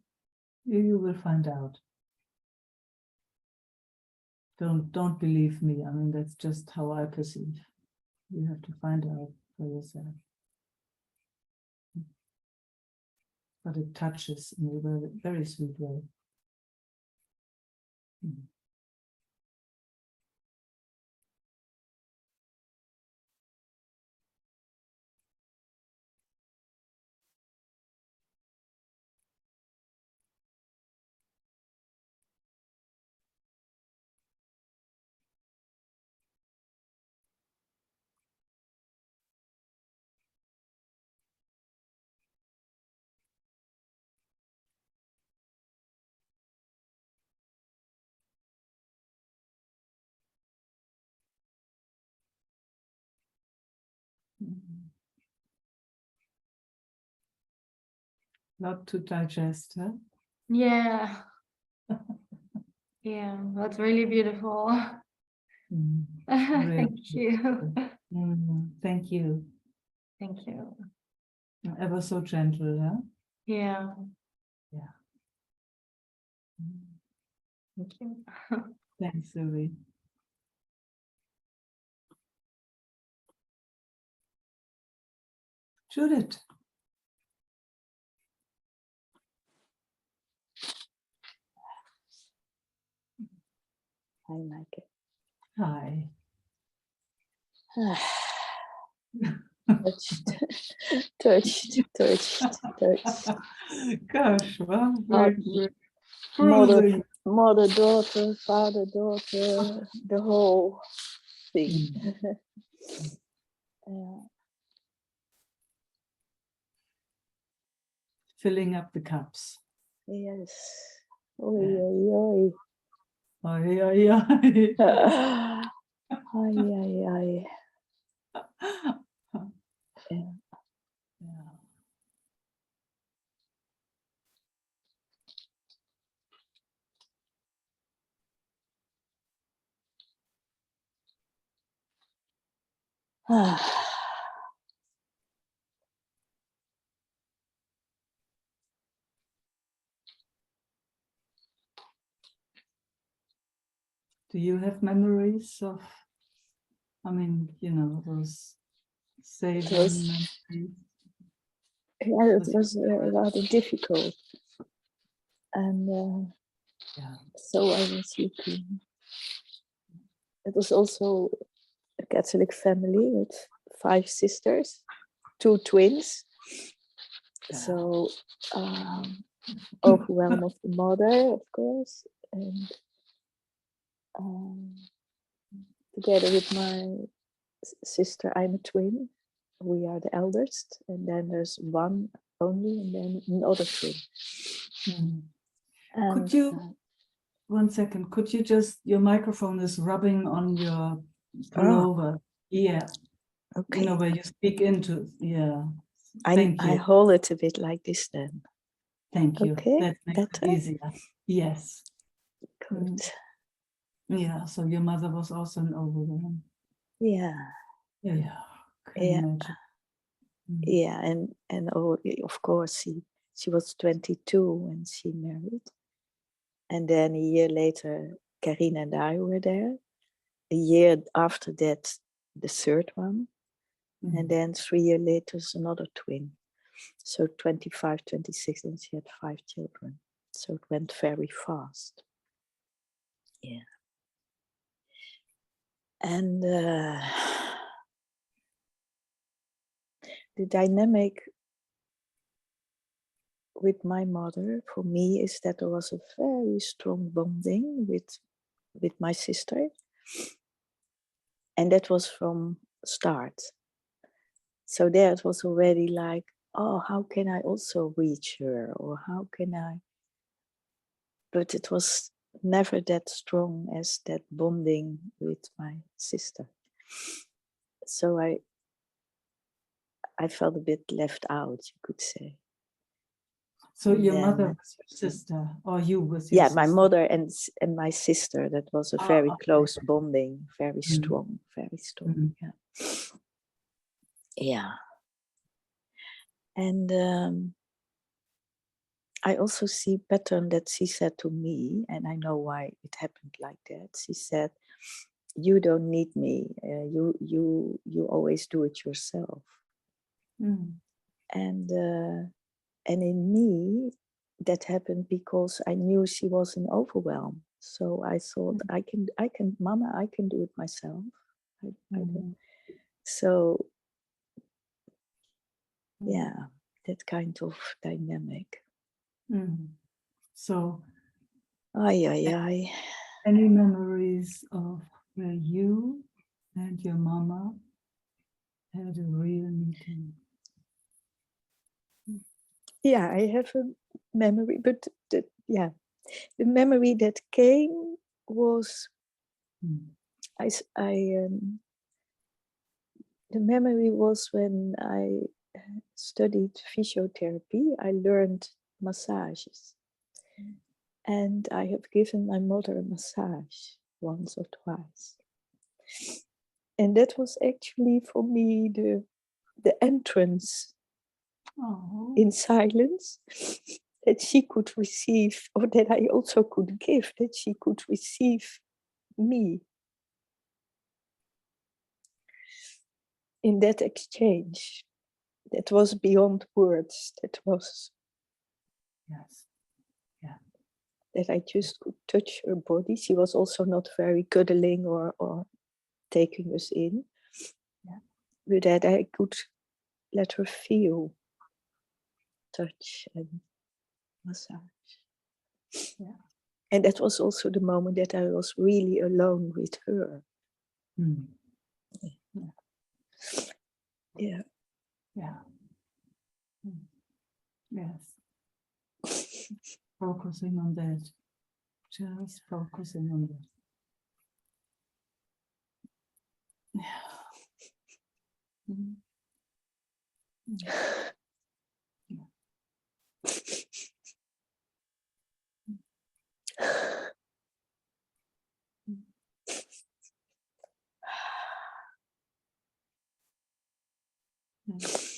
You will find out. Don't believe me. I mean, that's just how I perceive. You have to find out for yourself. But it touches in a very, very sweet way. Lot to digest, huh? Yeah. Yeah, that's really beautiful. Really. Thank you. Thank you. Thank you. Ever so gentle, huh? Yeah. Yeah. Thank you. Thanks, Sylvie. Judith. Hi, Meike. Hi. touched. Gosh, well, we're Mother, cruising. daughter, father, daughter, the whole thing. Filling up the cups. Yes. Oi, oi, oi. Ay, ay, ay. Ay, ay, ay. Yeah. Yeah. Do you have memories of, I mean, you know, those saving Those- memories? Yeah, it Was was rather difficult. And Yeah. so I was looking. It was also a Catholic family with 5 sisters, 2 twins. Yeah. So overwhelm of the mother, of course, and together with my sister, I'm a twin. We are the eldest, and then there's one only, and then another twin. Mm. And, Could you, 1 second, could you just, your microphone is rubbing on your pullover. Yeah, okay, you know, where you speak into, yeah. I Thank you, hold it a bit like this then. thank you. Okay, That makes it better? easier. Yes. Good. Yeah, so your mother was also an overwhelm. Yeah, Yeah, can yeah, imagine. yeah, and of course she was 22 when she married, and then a year later, Karina and I were there. A year after that, the third one, and then 3 years later, another twin. So 25, 26, and she had 5 children. So it went very fast. Yeah. And the dynamic with my mother, for me, is that there was a very strong bonding with my sister. And that was from start. So there it was already like, oh, how can I also reach her? Or how can I? But it was never that strong as that bonding with my sister. So I felt a bit left out, you could say. So And your then, mother was your sister, or you was your yeah, sister? my mother and my sister, that was a very okay. close bonding, very strong, very strong. Yeah. Yeah. And I also see pattern that she said to me, and I know why it happened like that. She said, "You don't need me. You always do it yourself." And in me, that happened because I knew she was in overwhelm. So I thought, I can, Mama, I can do it myself. I don't. So yeah, that kind of dynamic. So Ay. any memories of where you and your mama had a real meeting? Yeah, I have a memory, but the memory that came was the memory was when I studied physiotherapy. I learned massages, and I have given my mother a massage once or twice, and that was actually for me the entrance in silence that she could receive, or that I also could give, that she could receive me in that exchange. That was beyond words. That was that I just could touch her body. She was also not very cuddling or taking us in, but that I could let her feel touch and massage. And that was also the moment that I was really alone with her. Yeah. Yes. Focusing on that. Just focusing on that. Mm.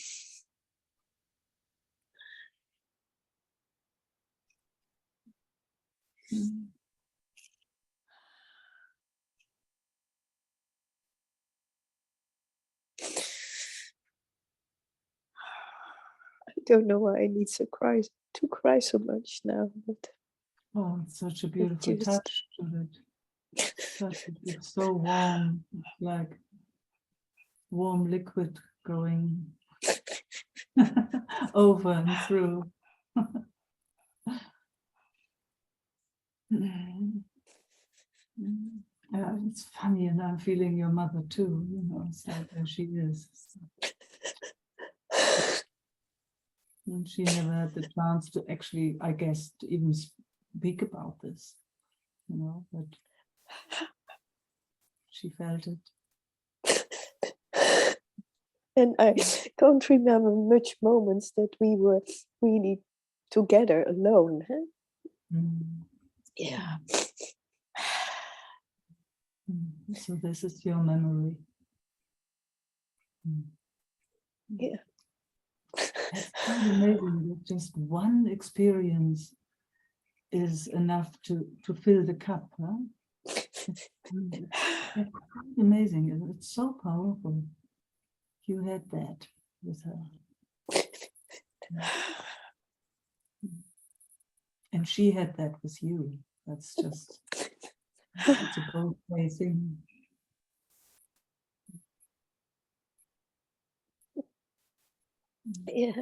I don't know why I need to cry so much now, but Oh, it's such a beautiful just- touch to it. It's so warm, like warm liquid going over and through. Yeah, it's funny, and I'm feeling your mother too. You know, it's like there she is. And she never had the chance to actually, I guess, to even speak about this. You know, but she felt it. And I can't remember much moments that we were really together alone. Huh? Mm. Yeah. So this is your memory. Yeah. It's quite amazing that just one experience is enough to fill the cup. Huh? It's quite amazing. It's so powerful. You had that with her. And she had that with you. That's just, it's a both way thing. Yeah.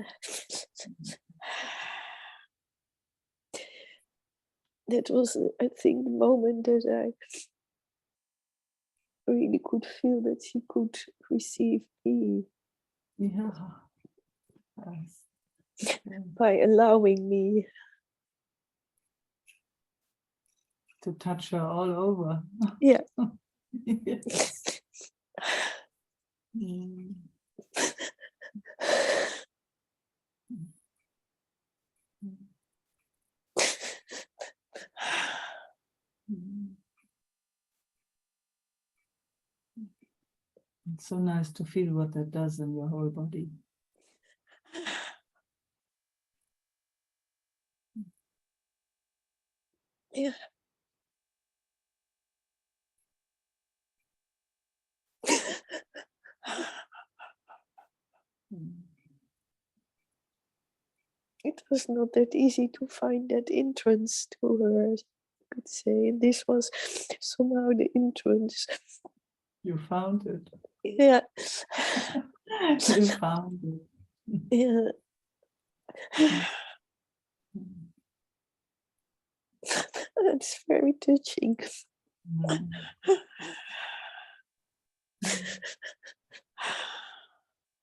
That was, I think, the moment that I really could feel that she could receive me Yeah. Yes. by allowing me. To touch her all over. Yeah. Yes. Mm. Mm. It's so nice to feel what that does in your whole body. Yeah. Mm. It was not that easy to find that entrance to her, I could say. And this was somehow the entrance. You found it. Yeah. You found it. Yeah. Mm. That's very touching. Mm.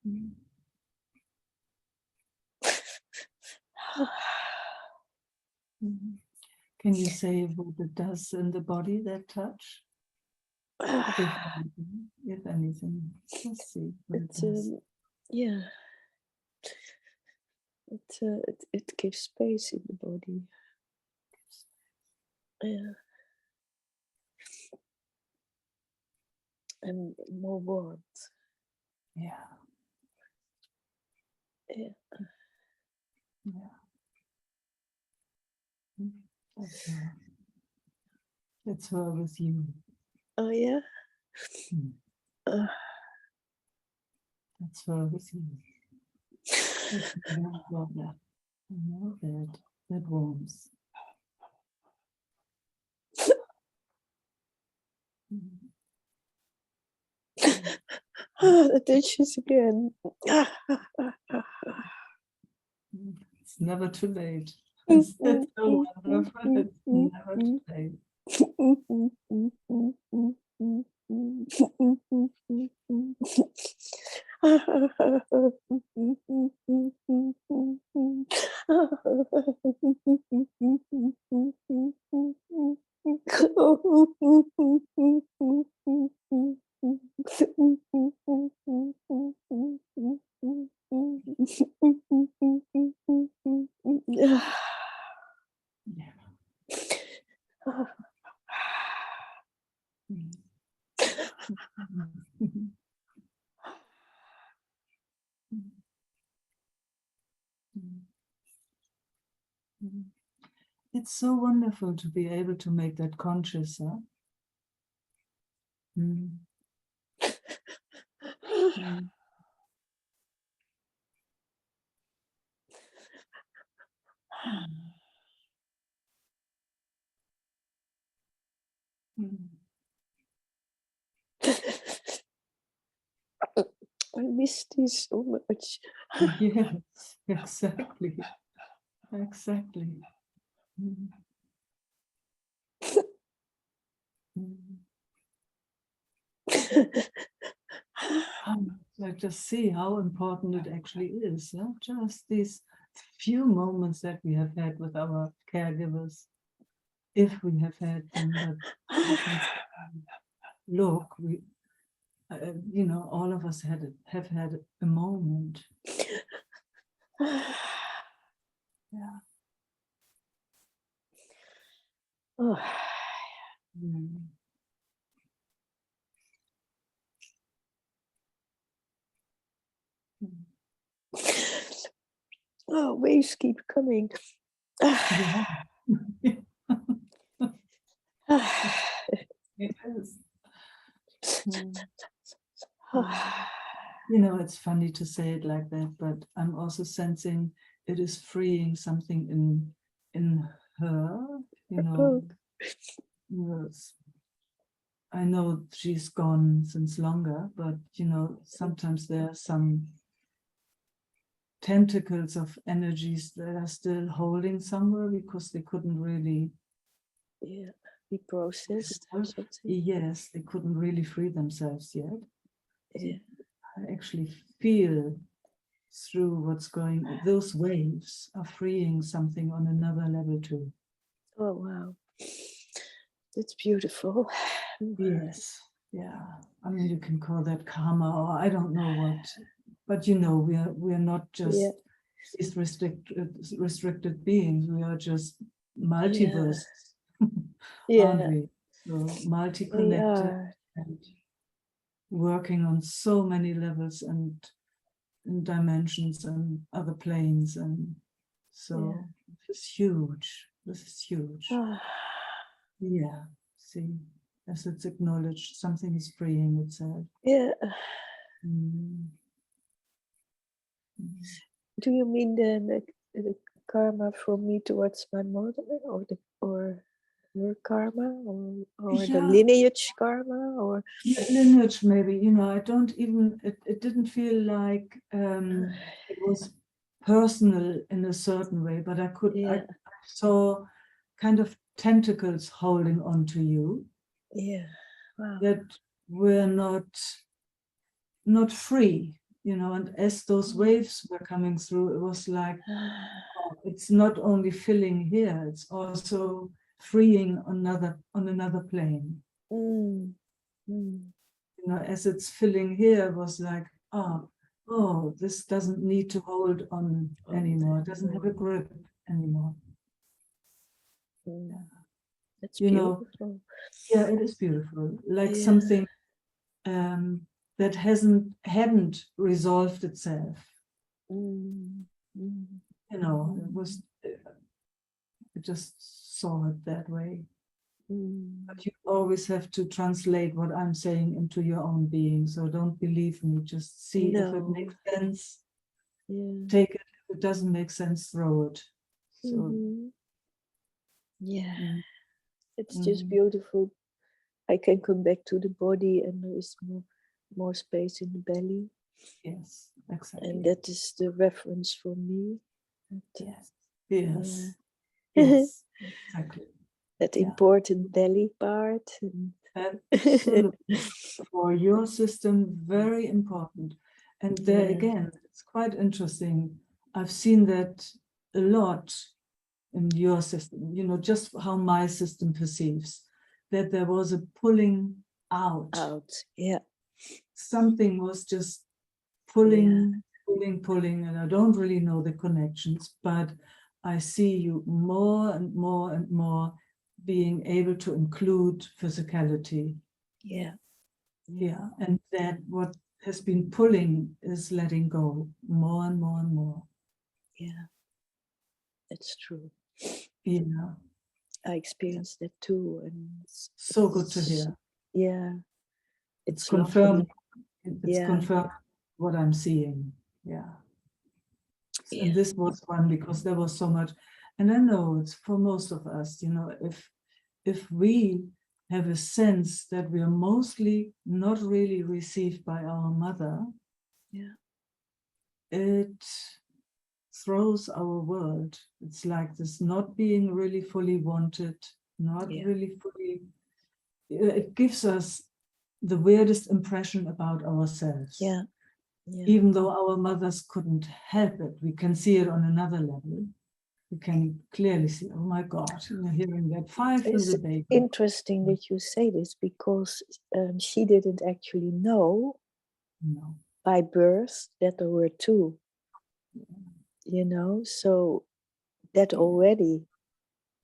Mm. Mm. Can you say what it does in the body, that touch? If anything, just see what it It, does. yeah. It gives space in the body. Yeah. And more warmth. Yeah. Yeah. Yeah. Mm. That's her with you. Oh yeah. Mm. Uh, That's her with you. That's that. I know that. That warms. Mm. the dishes again. It's never too late. It's so wonderful. It's never too late. Yeah. Mm. It's so wonderful to be able to make that conscious, huh? Mm. Mm. Mm. I miss this so much. Yes, exactly. Exactly. Mm. Mm. So just see how important it actually is. Yeah? Just these few moments that we have had with our caregivers, if we have had them, but we can look, you know, all of us have had a moment. Yeah. Oh. Mm. Mm. Oh, waves keep coming. Yeah. Yes. Mm. You know, it's funny to say it like that, but I'm also sensing it is freeing something in her, you know. Yes. I know she's gone since longer, but you know, sometimes there are some tentacles of energies that are still holding somewhere because they couldn't really Yeah, be processed or something. yes, they couldn't really free themselves yet. Yeah. I actually feel through what's going, those waves are freeing something on another level too. Oh, wow. That's beautiful. Yes, yeah. I mean, you can call that karma, or I don't know what, but you know, we're not just Yeah. these restricted beings. We are just multiverse, aren't Yeah, we? So we multi-connected are. and working on so many levels and dimensions and other planes, and so this is huge. This is huge. Ah, Yeah, see, as it's acknowledged, something is freeing itself. yeah. Mm. Do you mean then the karma from me towards my mother, or her karma, or the Yeah, lineage karma, or lineage maybe, you know, I don't even, it didn't feel like it was personal in a certain way, but I yeah, saw kind of tentacles holding on to you yeah. Wow. that were not free, you know, and as those waves were coming through, it was like, oh, it's not only filling here, it's also freeing on another plane. Mm, mm, You know, as it's filling here, it was like, oh, this doesn't need to hold on anymore. It doesn't have a grip anymore. mm. That's You know, beautiful. yeah, it is beautiful. Like Yeah. something that hadn't resolved itself. Mm, mm, You know, it was. I just saw it that way. mm. But you always have to translate what I'm saying into your own being. So don't believe me. Just see if it No. makes sense. Yeah. Take it. If it doesn't make sense, throw it. So Mhm. Yeah. mm, It's just mm, beautiful. I can come back to the body, and there is more space in the belly, yes, and exactly. that is the reference for me. Yes, yes, Uh, yes, exactly. that Yeah. important belly part. And Absolutely. For your system, very important. And there yeah, again, it's quite interesting. I've seen that a lot in your system, you know, just how my system perceives that there was a pulling out. yeah, Something was just pulling, and I don't really know the connections, but I see you more and more and more being able to include physicality. yeah, Yeah, and that what has been pulling is letting go more and more and more. Yeah, it's true. Yeah, I experienced that too, and so good to hear. Yeah, It's lovely. confirmed. It's Yeah. confirmed what I'm seeing. Yeah. Yeah. And this was one because there was so much, and I know it's for most of us, if we have a sense that we are mostly not really received by our mother, Yeah. it throws our world. It's like this not being really fully wanted, not Yeah. really fully, it gives us the weirdest impression about ourselves. Yeah. Yeah. Even though our mothers couldn't help it, we can see it on another level. We can clearly see, oh my God, you're hearing that 5 It's little baby. interesting that you say this because she didn't actually know No. by birth that there were 2, so that already,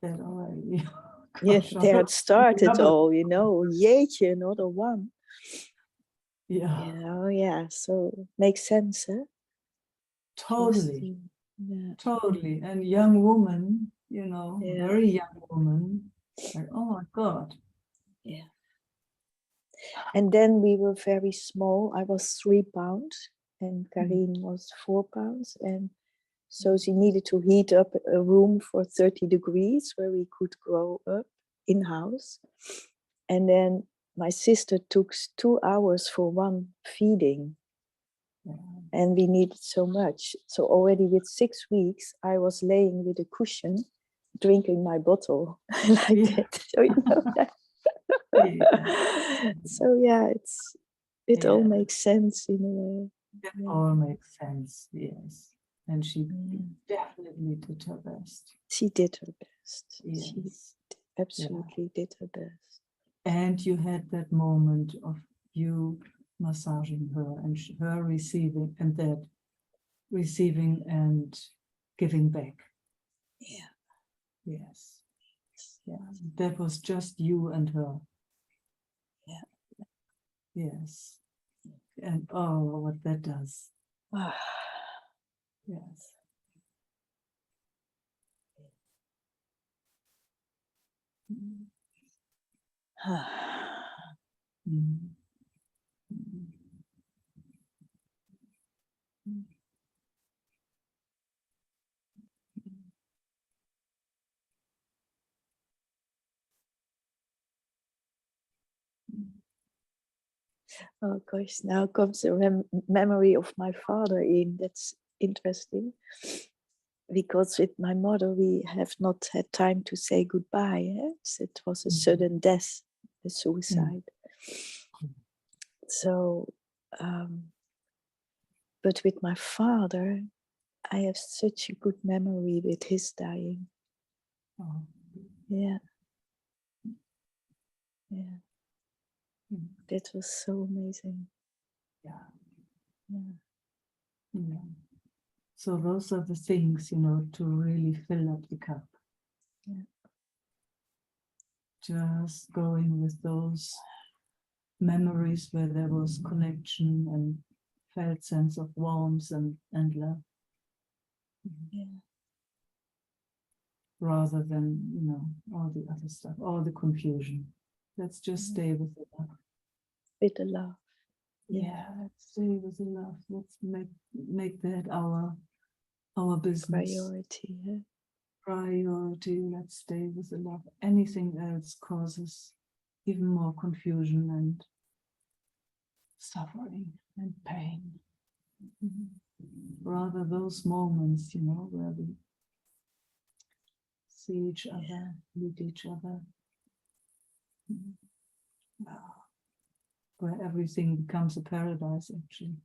That already. yeah, Gosh, there it started double. all, jeetje, another one. Yeah, Yeah, so makes sense, huh? totally. Yeah. Totally. And young woman, Yeah. very young woman. Like, oh my God. Yeah. And then we were very small. I was 3 pounds and Karin was 4 pounds. And so she needed to heat up a room for 30 degrees where we could grow up in-house. And then my sister took 2 hours for one feeding. Yeah. And we needed so much. So already with 6 weeks, I was laying with a cushion, drinking my bottle like that. So that. Yeah. So yeah, it all Yeah. makes sense in a way. It Yeah. all makes sense, yes. And she Yeah. definitely did her best. She did her best. Yes. She absolutely did her best. And you had that moment of you massaging her and her receiving, and that receiving and giving back. Yeah. Yes. Yeah. That was just you and her. Yeah. Yes. And oh, what that does. Yes. Mm. Mm. Oh gosh, now comes a memory of my father in. That's interesting. Because with my mother, we have not had time to say goodbye. It was a sudden death, a suicide. So, but with my father, I have such a good memory with his dying. Oh. Yeah. Yeah. That was so amazing. Yeah. Yeah. Yeah. So those are the things, to really fill up the cup. Yeah. Just going with those memories where there was connection and felt sense of warmth and love. Yeah. Rather than, all the other stuff, all the confusion. Let's just stay with the love. With the love. Yeah, let's stay with the love. Let's make that our business. Priority. Yeah. Priority. Let's stay with the love. Anything else causes even more confusion and suffering and pain. Rather those moments, where we see each other, meet each other, where everything becomes a paradise, actually.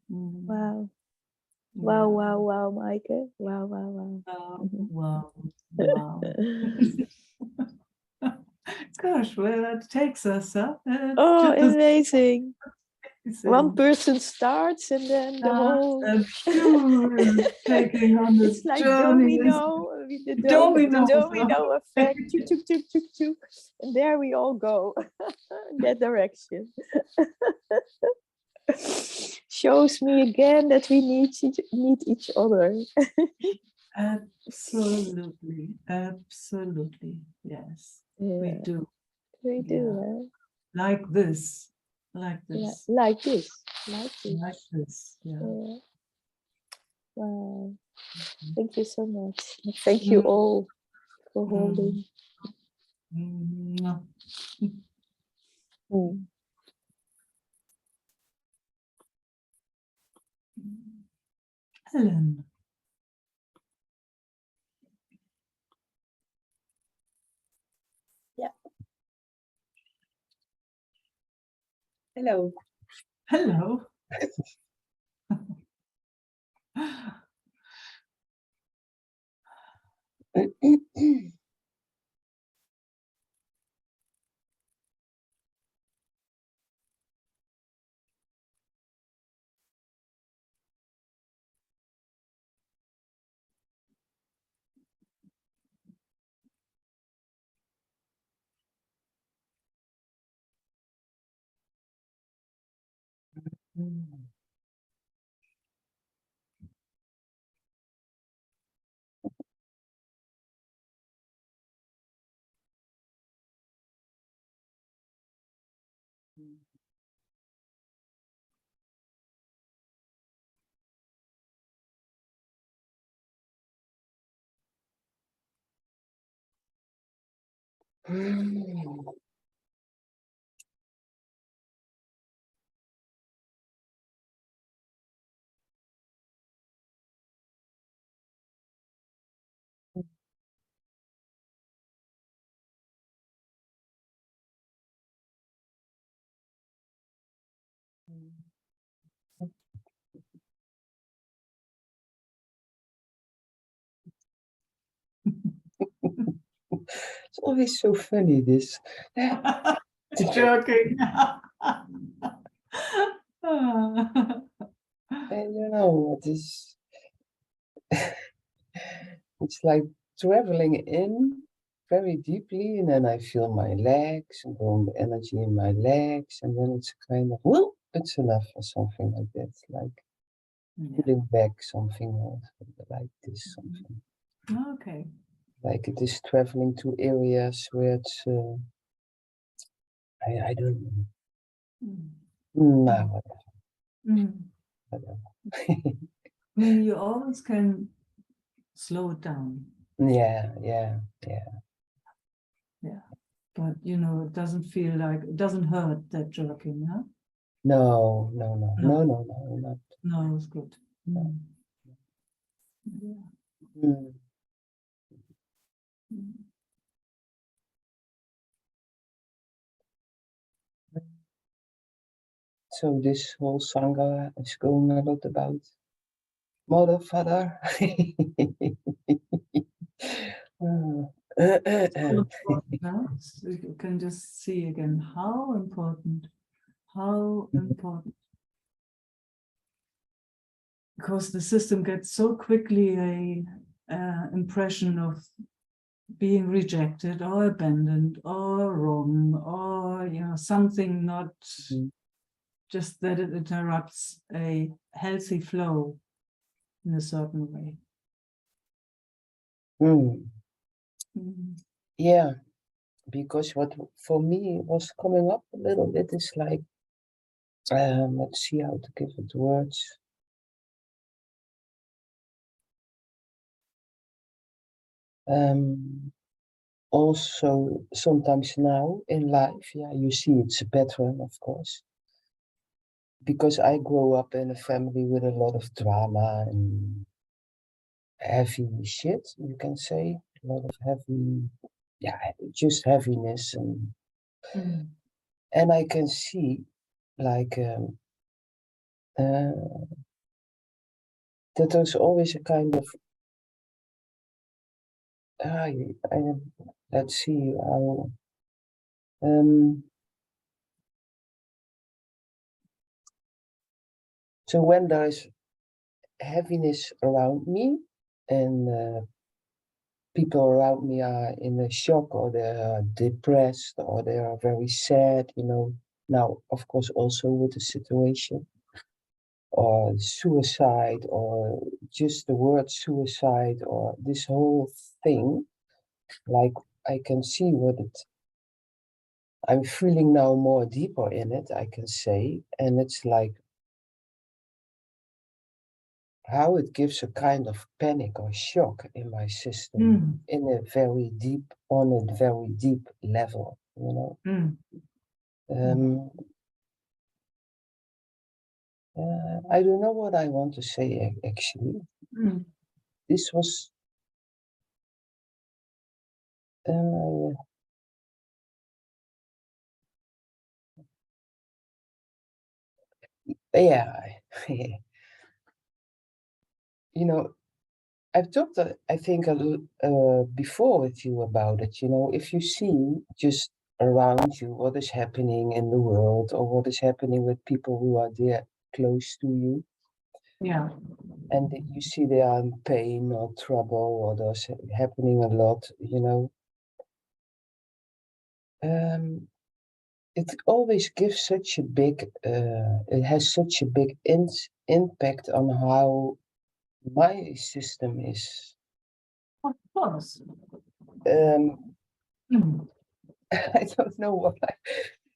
Wow. Wow, wow, wow, Meike. Wow, wow, wow. Wow, wow. Gosh, where that takes us, huh? Oh, Just amazing. One amazing. person starts and then the whole And taking on this it's like journey. domino. with the Domino domino effect. Choo, choo, choo, choo, choo. And there we all go in that direction. Shows me again that we need each other. Absolutely, absolutely. Yes, we Yeah, do. we do. Yeah. Like this, like Yeah, this, like this, like this. like this. Yeah. Yeah. Wow. Thank you so much. And thank you Mm. all for Mm. holding. Mwah. Mm. Helen. Yeah. Hello. Hello. It's always so funny, this. Joking. I don't know what is. It's like traveling in very deeply, and then I feel my legs and all the energy in my legs, and then it's kind of, well, it's enough or something like that, like Yeah. putting back something or like this, something. Okay. Like it is traveling to areas where it's, I don't know. Mm. Nah, whatever. Mm. Whatever. I mean, you always can slow it down. Yeah. Yeah. But, you know, it doesn't feel like, it doesn't hurt that jerking, huh? No, No. not. No, it's good. No. Mm. Yeah. Mm. Mm. So this whole sangha is going a lot about mother, father. So important, huh? So you can just see again how important, because the system gets so quickly a impression of being rejected or abandoned or wrong or, you know, something not Mhm. just that it interrupts a healthy flow in a certain way. Mm. Mm. Yeah, because what for me was coming up a little bit is like, let's see how to give it words. Also, sometimes now in life, yeah, you see it's a pattern, of course. Because I grew up in a family with a lot of drama and heavy shit, you can say. A lot of heavy, yeah, just heaviness. Mm. And I can see, like, that there's always a kind of, let's see how, so when there's heaviness around me and people around me are in a shock, or they are depressed, or they are very sad, you know. Now, of course, also with the situation, or suicide, or just the word suicide, or this whole thing, like I can see what it, I'm feeling now more deeper in it, I can say, and it's like how it gives a kind of panic or shock in my system Mm, in a very deep, on a very deep level, you know. mm, Um, I don't know what I want to say actually. mm, This was, uh, yeah, you know, I've talked, I think, before with you about it. You know, if you see just around you what is happening in the world, or what is happening with people who are there close to you, yeah. and you see they are in pain or trouble, or there's happening a lot, you know, it always gives such a big, it has such a big impact on how my system is. Of course. Um, Mm, I don't know what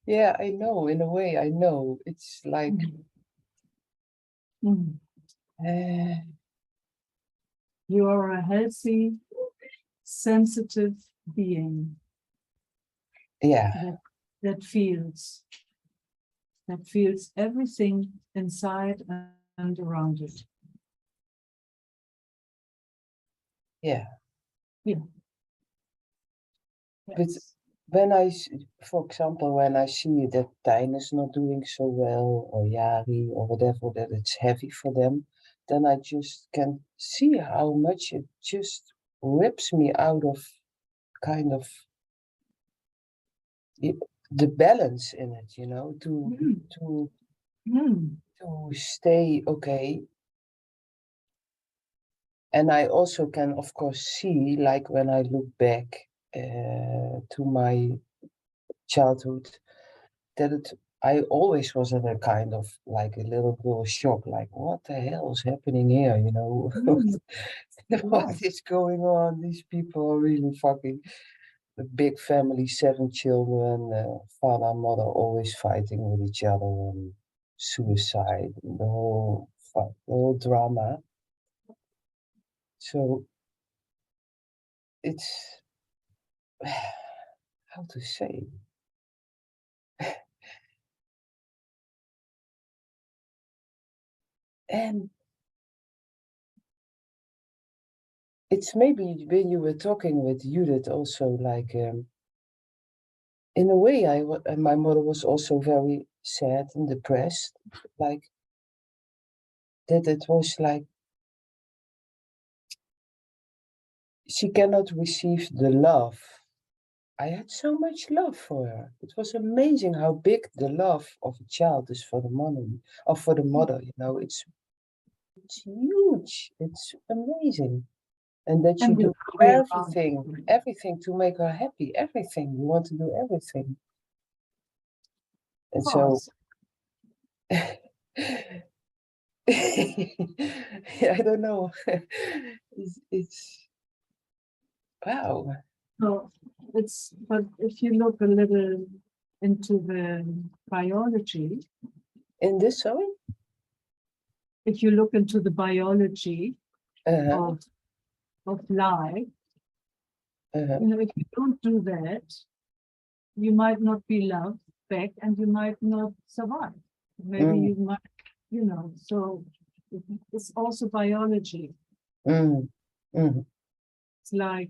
yeah, I know, in a way, I know. It's like, mm, mm. uh, You are a healthy, sensitive being yeah, that feels everything inside and around it. yeah. Yeah. But Yes. when for example, when I see that Tijn is not doing so well, or Yari, or whatever, that it's heavy for them, then I just can see how much it just rips me out of kind of the balance in it, you know, Mm, to mm, to stay okay. And I also can, of course, see, like when I look back to my childhood, that I always was in a kind of like a little bit of shock, like what the hell is happening here? You know, mm. what Yes. is going on? These people are really fucking a big family, 7 children, father, mother always fighting with each other, and suicide, and the whole drama. So it's how to say. And it's maybe when you were talking with Judith also, like, in a way, and my mother was also very sad and depressed, like that it was like she cannot receive the love. I had so much love for her. It was amazing how big the love of a child is for the mother, or for the mother, you know, it's huge. It's amazing. And that you And the do other way around. everything to make her happy, everything. You want to do everything. And Of so, course. yeah, I don't know. It's wow. So but if you look a little into the biology, In this sorry? if you look into the biology Uh-huh, of life, uh-huh. you know, if you don't do that, you might not be loved back and you might not survive. Maybe Mm, you might, you know, so it's also biology. mm, mm, It's like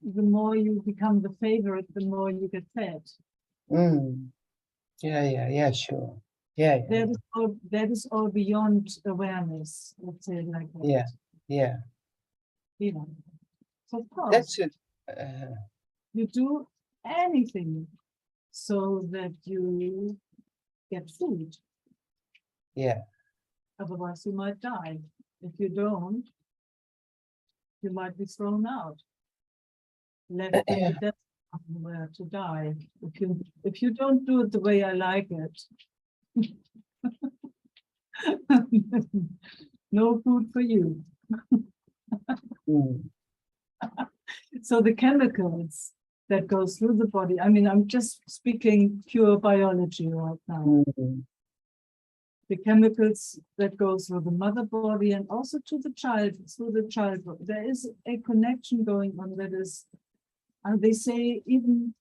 the more you become the favorite, the more you get fed. mm. Yeah, sure. Yeah, That is all beyond awareness, let's say it like yeah, that. yeah. You know, so of That's course, it. you do anything so that you get food. Yeah, Otherwise, you might die. If you don't, you might be thrown out. left in the death somewhere to die. If you don't do it the way I like it, no food for you. mm, So the chemicals that go through the body, I mean, I'm just speaking pure biology right now. mm, The chemicals that go through the mother body and also to the child, through the child body. There is a connection going on that is, and they say even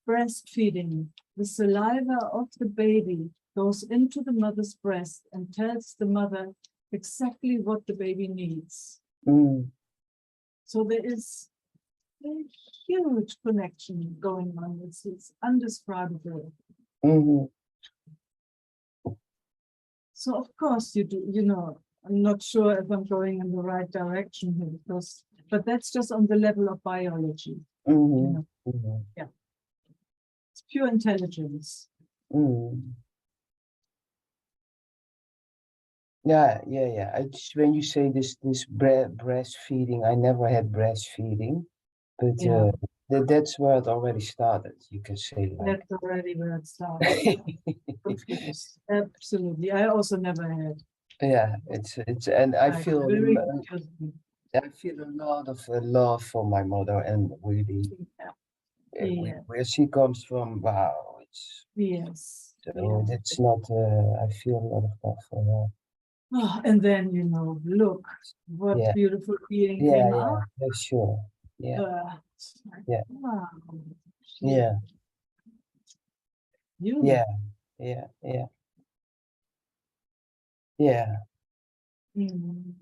breastfeeding, the saliva of the baby goes into the mother's breast and tells the mother exactly what the baby needs. mm, So there is a huge connection going on. It's undescribable. mhm, So of course you do, you know, I'm not sure if I'm going in the right direction here because, but that's just on the level of biology. mhm, know. mhm, It's pure intelligence. mm. Yeah, yeah, yeah. I just, when you say this breastfeeding, I never had breastfeeding, but Yeah. that's where it already started. You can say like. That's already where it starts. Confused. Absolutely. I also never had. Yeah, it's and I Like, feel very confusing. I feel a lot of love for my mother, and really Yeah. where, Yeah. where she comes from, wow, it's Yes. so Yeah. that's not I feel a lot of love for her. Oh, and then, you know, look what Yeah, beautiful being yeah, came yeah, out. yeah, sure, yeah, It's like, Yeah. wow. yeah, You. yeah, yeah, yeah, yeah, Mm.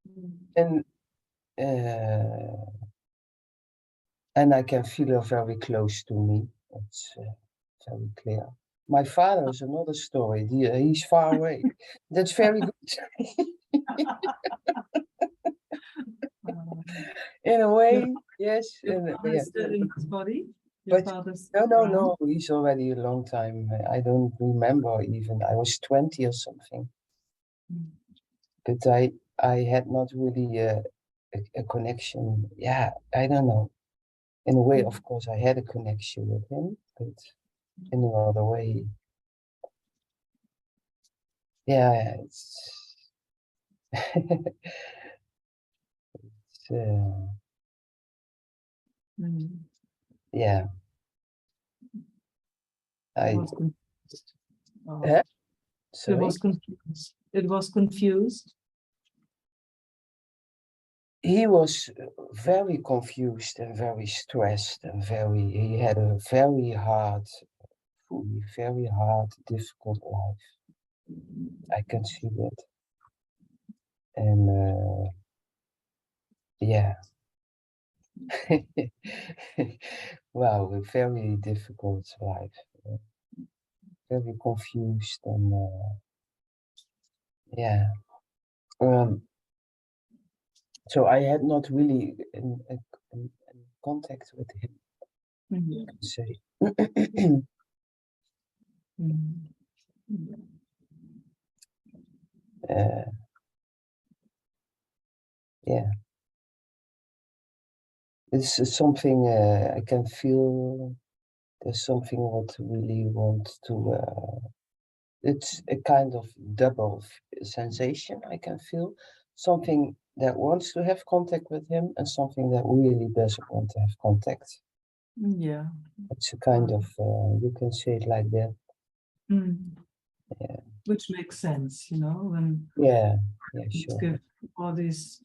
Mm. and and I can feel her very close to me. It's very clear. My father is another story. He's far away. That's very good. Um, In a Your, way, yes. your And father yeah. is still in his body? Your But father's no, still no, around? no. He's already a long time. I don't remember even. I was 20 or something. Mm. But I had not really a connection. Yeah, I don't know. In a way, of course, I had a connection with him, but in another way, yeah, it's, it's Mm. yeah. It I was confused. Oh, eh? it Sorry. was confused. It was confused. He was very confused and very stressed and he had a very hard, very hard, difficult life. I can see that. And yeah. Wow, a very difficult life. Very confused and yeah. So I had not really in contact with him, Mm. I can say. Mm. Mm. Yeah, it's something I can feel. There's something what really want to. It's a kind of double sensation I can feel. Something that wants to have contact with him and something that really doesn't want to have contact. Yeah. It's a kind of you can say it like that. Mm. Yeah. Which makes sense, you know, when Yeah, it's sure. give all these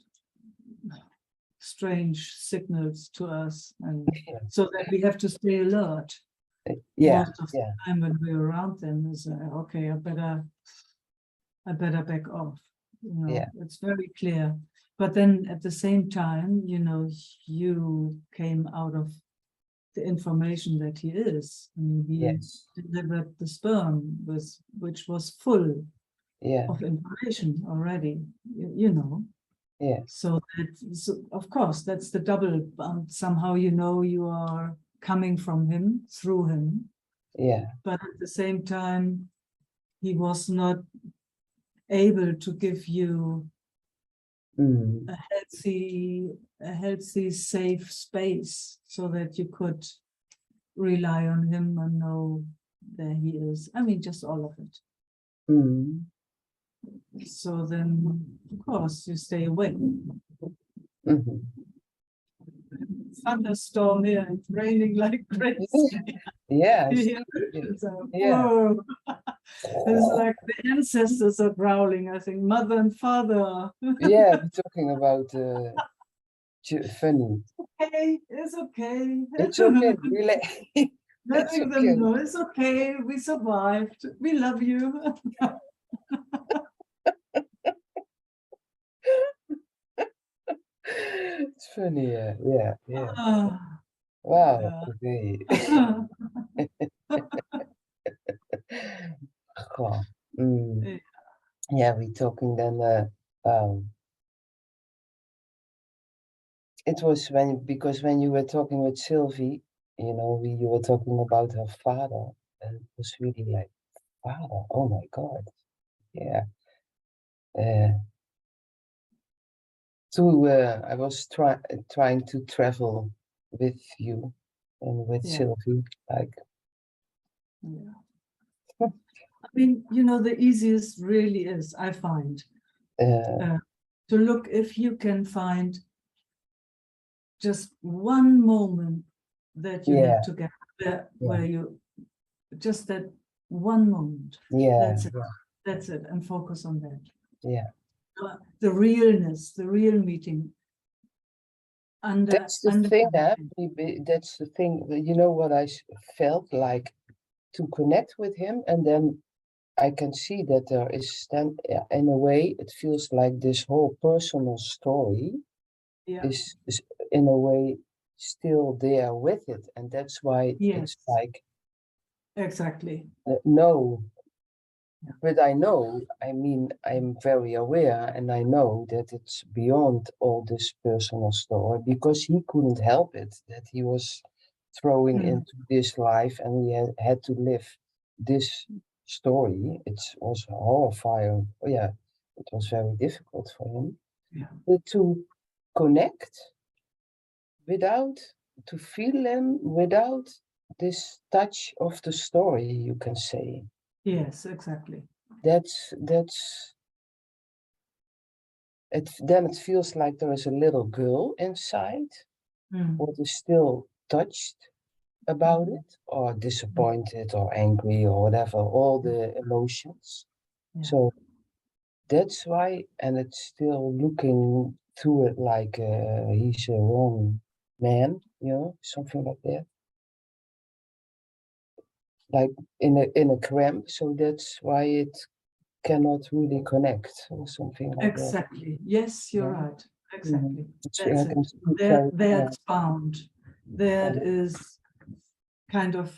strange signals to us, and Yeah. so that we have to stay alert Yeah, most of the yeah, time when we're around them. Is okay, I better back off. You know, Yeah. it's very clear. But then at the same time, you know, you came out of the information that he is. I mean, he yes, delivered the sperm which was full yeah, of information already, you know. yeah, So of course, that's the double. Somehow, you know, you are coming from him, through him, yeah, but at the same time, he was not able to give you Mm. a healthy, safe space so that you could rely on him and know there he is. I mean, just all of it. Mm. So then, of course, you stay away. Mhm. Thunderstorm here, it's raining like crazy. Yes. Yeah. Yeah. So, Yeah. whoa. It's like the ancestors are growling, I think, mother and father. Yeah, we're talking about funny. Hey, it's okay. It's okay. It's Letting them okay. know it's okay. We survived. We love you. It's funny. Yeah. Ah, Wow. yeah. Okay. Goh. Mm. Yeah, we're talking then. It was because when you were talking with Sylvie, you were talking about her father, and it was really like, father. Oh my God. Yeah. I was trying to travel with you and with Yeah. Sylvie, like, Yeah. I mean, the easiest really is, I find, to look if you can find just one moment that you yeah, had together where you just that one moment. yeah, That's it. That's it. And focus on that. yeah. The realness, the real meeting. That's the thing, that's the thing. You know what I felt like to connect with him, and then I can see that there is then, in a way, it feels like this whole personal story Yeah. is in a way still there with it, and that's why Yes. it's like Exactly. no. Yeah. But I know, I mean, I'm very aware, and I know that it's beyond all this personal story because he couldn't help it, that he was throwing into this life and he had to live this story. It was horrifying. Yeah, it was very difficult for him. Yeah. But to connect without, to feel them without this touch of the story, you can say. Yes, exactly. That's then it feels like there is a little girl inside who is still touched about it, or disappointed or angry or whatever, all the emotions. Yeah. So that's why, and it's still looking through it like he's a wrong man, something like that. Like in a cramp, so that's why it cannot really connect or something like that. Exactly. Yes, you're Yeah. right. Exactly. I That's can it. see it very That's bound. That Yeah. is kind of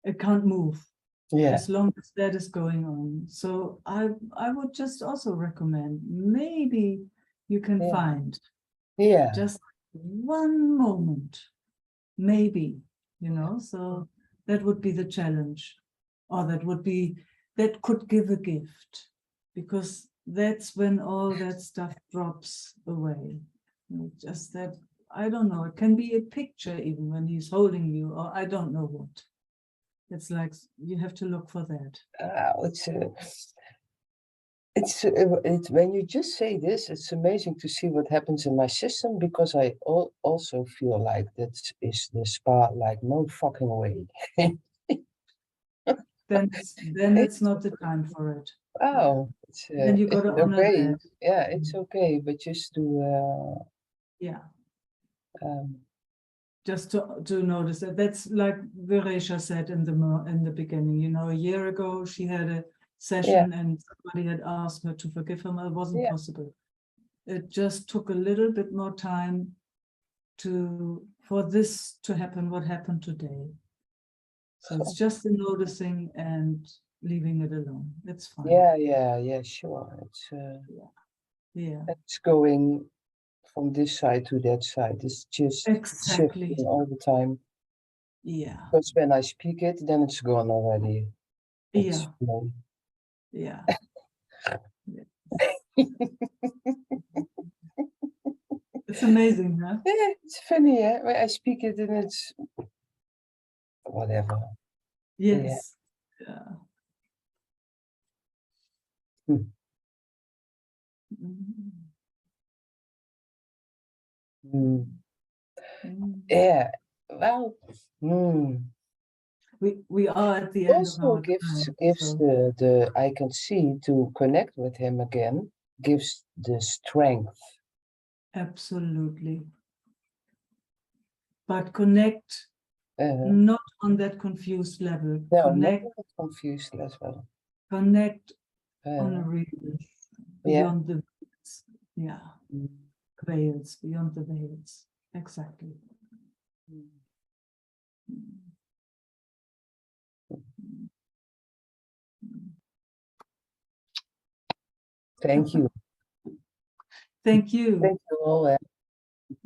it can't move Yeah, as long as that is going on. So I would just also recommend maybe you can Yeah. find yeah, just one moment, maybe, so that would be the challenge, or that could give a gift, because that's when all that stuff drops away. Just that, I don't know, it can be a picture even when he's holding you, or I don't know what. It's like you have to look for that. it's when you just say this, it's amazing to see what happens in my system, because I also feel like that is the spot, like no fucking way. Then it's not the time for it. Oh, Then you it's gotta honor okay. that. Yeah, it's okay, but just to Yeah. um, Just to notice that. That's like Veresha said in the beginning. A year ago she had a session and somebody had asked her to forgive him. It wasn't possible. It just took a little bit more time for this to happen. What happened today? So it's just a noticing and leaving it alone. It's fine. yeah, sure. It's going from this side to that side. It's just Exactly. shifting all the time. Yeah. Because when I speak it, then it's gone already. It's Yeah. Yeah. It's amazing, huh? Yeah, it's funny, yeah. When I speak it and it's whatever. Yes. Yeah. Hmm. Mm. Mm. Mm. Yeah. Well, We are at the end of also our gives time. gives So the I can see to connect with him again, gives the strength. absolutely. But connect Uh, not on that confused level. no, Connect, not confused as well. connect on a Uh, real yeah. beyond the veils. Yeah, Mm. veils, beyond the veils. Exactly. Mm. Mm. Mm. Thank you. Thank you. Thank you all.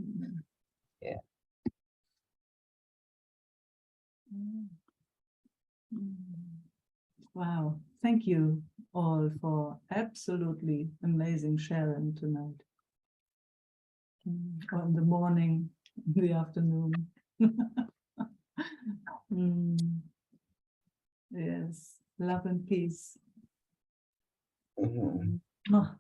Mm. Yeah. Mm. Mm. Wow. Thank you all for absolutely amazing sharing tonight. Or in the morning, in the afternoon. Mm. Yes. Love and peace. Mhm. Mwah.